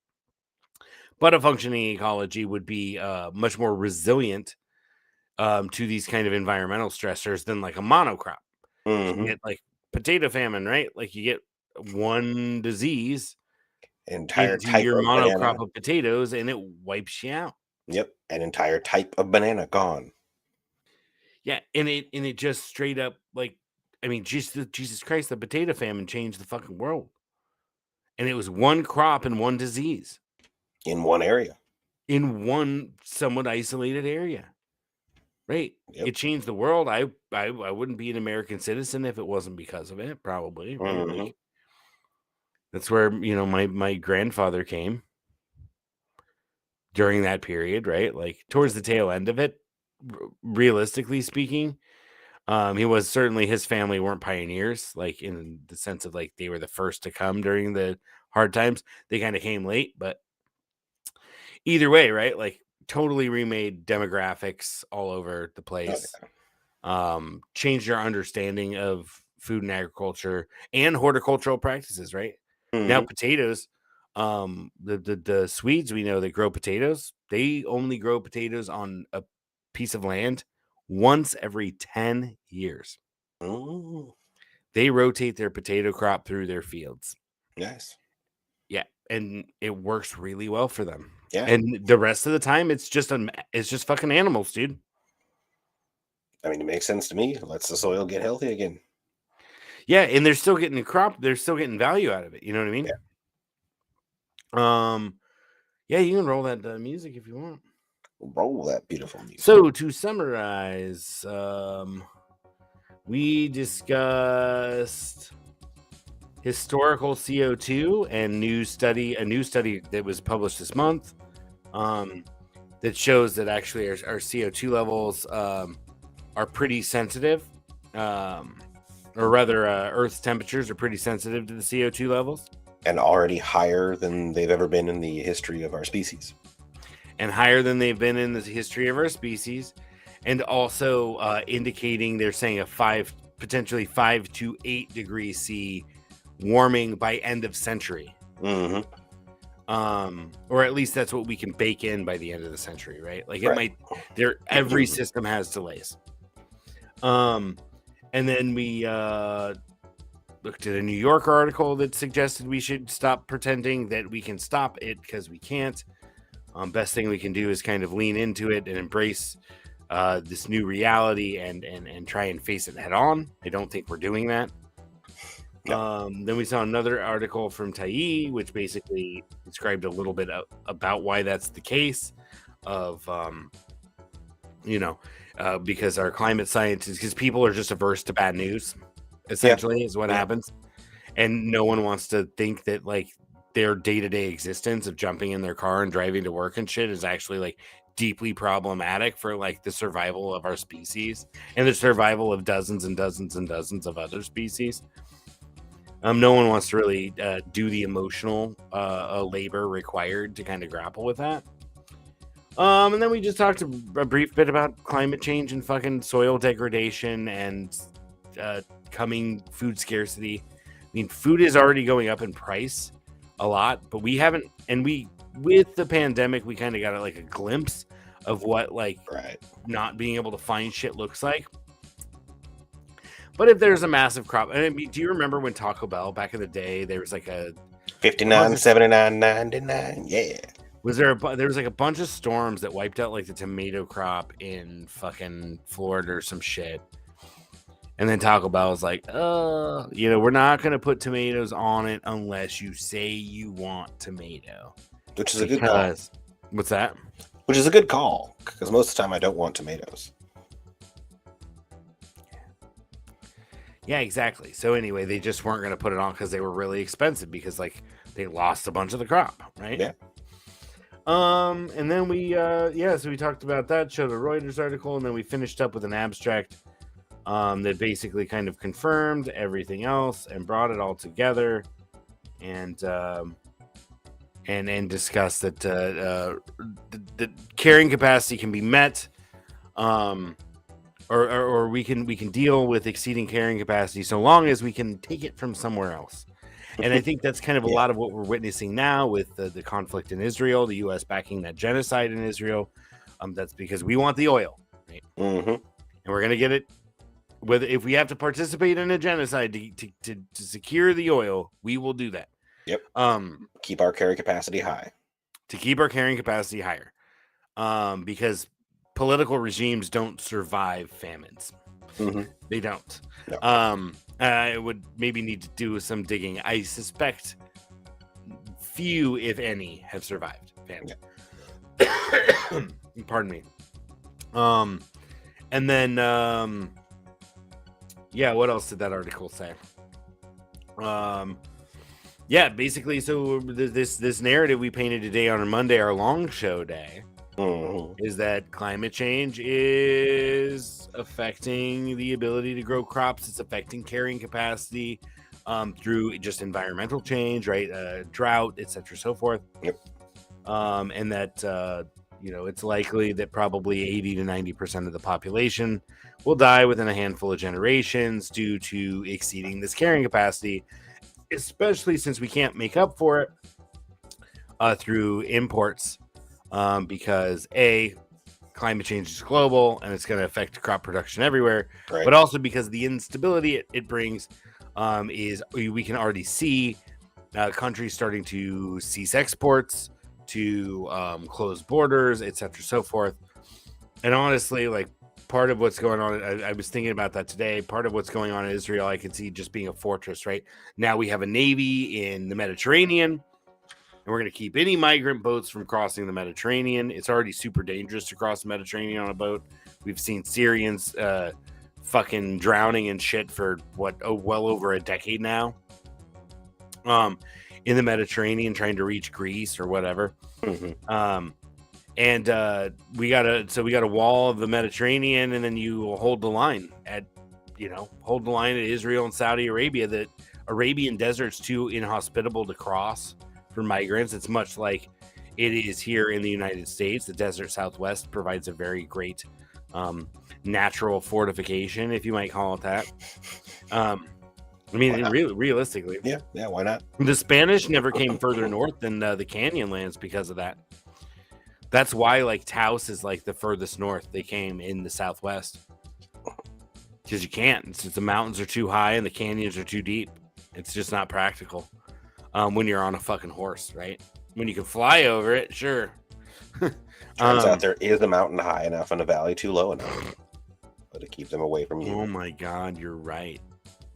but a functioning ecology would be much more resilient to these kind of environmental stressors than like a monocrop. You get like potato famine, right? Like you get one disease Entire into type your of monocrop banana. of potatoes and it wipes you out. Yep, an entire type of banana gone. Yeah, and it just straight up, like, I mean, Jesus Christ, the potato famine changed the fucking world. And it was one crop and one disease In one area. in one somewhat isolated area. Right? Yep. It changed the world. I wouldn't be an American citizen if it wasn't because of it, probably, right? Mhm. Like, that's where, you know, my grandfather came during that period, right? Like towards the tail end of it, realistically speaking. He was certainly, his family weren't pioneers, like in the sense of like they were the first to come during the hard times. They kind of came late, but either way, right? Like totally remade demographics all over the place. Changed our understanding of food and agriculture and horticultural practices, right? Now Mhm. potatoes, the Swedes, we know, that grow potatoes, they only grow potatoes on a piece of land once every 10 years. Ooh, They rotate their potato crop through their fields. nice. Yeah, and it works really well for them. Yeah. And the rest of the time, it's just fucking animals, dude. I mean, it makes sense to me. It lets the soil get healthy again. Yeah, and they're still getting a crop. They're still getting value out of it. You know what I mean? Yeah, you can roll that music if you want. Roll that beautiful music. So to summarize, we discussed historical CO2 and a new study that was published this month, that shows that actually our CO2 levels are pretty sensitive, or rather, Earth's temperatures are pretty sensitive to the CO2 levels, And already higher than they've ever been in the history of our species. and higher than they've been in the history of our species, and also indicating, they're saying, potentially 5 to 8 degrees C warming by end of century. Mhm. Or at least that's what we can bake in by the end of the century, right? Like it Right. might, every system has delays. And then we looked at a New York article that suggested we should stop pretending that we can stop it, because we can't. Best thing we can do is kind of lean into it and embrace this new reality and try and face it head on. I don't think we're doing that. No. Then we saw another article from Tai, which basically described a little bit about why that's the case. Of because our climate scientists, because people are just averse to bad news, essentially, is what happens, and no one wants to think that like their day-to-day existence of jumping in their car and driving to work and shit is actually like deeply problematic for like the survival of our species and the survival of dozens and dozens and dozens of other species. No one wants to really do the emotional labor required to kind of grapple with that. And then we just talked a brief bit about climate change and fucking soil degradation and coming food scarcity. I mean, food is already going up in price a lot, but we haven't, and with the pandemic, we kind of got like a glimpse of what like not being able to find shit looks like. But if there's a massive crop, I mean, do you remember when Taco Bell back in the day, there was like a 59, 79, 99, yeah. There was like a bunch of storms that wiped out like the tomato crop in fucking Florida or some shit. And then Taco Bell was like, we're not going to put tomatoes on it unless you say you want tomato. Which is a good call. What's that? Which is a good call, because most of the time I don't want tomatoes. Yeah, exactly. So anyway, they just weren't going to put it on because they were really expensive because like they lost a bunch of the crop, right? Yeah. And then so we talked about that, showed a Reuters article, and then we finished up with an abstract that basically kind of confirmed everything else and brought it all together and discussed that the carrying capacity can be met, or we can deal with exceeding carrying capacity so long as we can take it from somewhere else. And I think that's kind of a lot of what we're witnessing now with the conflict in Israel, the U.S. backing that genocide in Israel. That's because we want the oil, right? Mm-hmm. And we're going to get it. If we have to participate in a genocide to secure the oil, we will do that. Yep. Keep our carrying capacity high. To keep our carrying capacity higher. Because political regimes don't survive famines. Mm-hmm. They don't. No. I would maybe need to do some digging. I suspect few, if any, have survived famine. Yeah. Pardon me. And then, what else did that article say? Basically, so this narrative we painted today on Monday, our long show day, is that climate change is affecting the ability to grow crops. It's affecting carrying capacity through just environmental change, right? Drought, etc., so forth. Yep. And that it's likely that probably 80 to 90% of the population will die within a handful of generations due to exceeding this carrying capacity, especially since we can't make up for it through imports. Because climate change is global and it's going to affect crop production everywhere, right. But also because the instability it brings is we can already see countries starting to cease exports, to close borders, etc., so forth. And honestly, like part of what's going on, I was thinking about that today. Part of what's going on in Israel, I can see just being a fortress. Right now, we have a navy in the Mediterranean. And we're going to keep any migrant boats from crossing the Mediterranean. It's already super dangerous to cross the Mediterranean on a boat. We've seen Syrians fucking drowning and shit for well over a decade now. In the Mediterranean, trying to reach Greece or whatever. Mm-hmm. We got a wall of the Mediterranean, and then you hold the line at Israel and Saudi Arabia. That Arabian desert's too inhospitable to cross for migrants. It's much like it is here in the United States. The desert Southwest provides a very great natural fortification, if you might call it that. Realistically. Yeah, why not? The Spanish never came further north than the Canyonlands because of that. That's why like Taos is like the furthest north they came in the Southwest. Because you can't. Since the mountains are too high and the canyons are too deep. It's just not practical. When you're on a fucking horse, right? When you can fly over it, sure. Turns out there is a mountain high enough and a valley too low enough. But it keeps them away from you. Oh my God, you're right.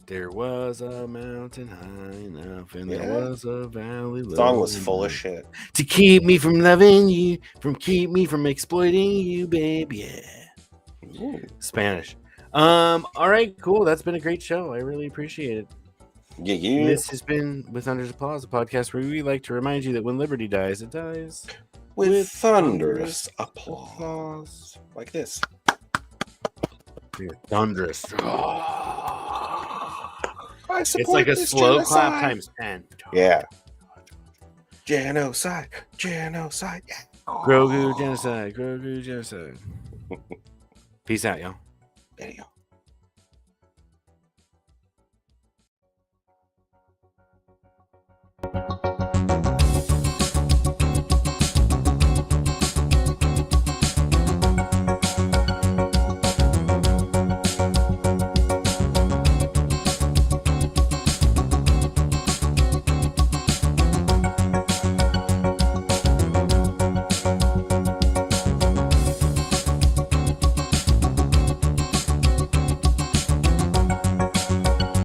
There was a mountain high enough and there was a valley low. The song was full of shit. To keep me from loving you, keep me from exploiting you, babe. Yeah. Ooh. Spanish. All right, cool. That's been a great show. I really appreciate it. Yeah. This has been With Thunder's Applause, a podcast where we like to remind you that when liberty dies, it dies with thunderous applause. Like this. Thunderous. I It's support like a this slow clap genocide. times 10. Yeah. Genocide. Genocide. Yeah. Grogu genocide. Grogu genocide. Peace out, y'all. There you go.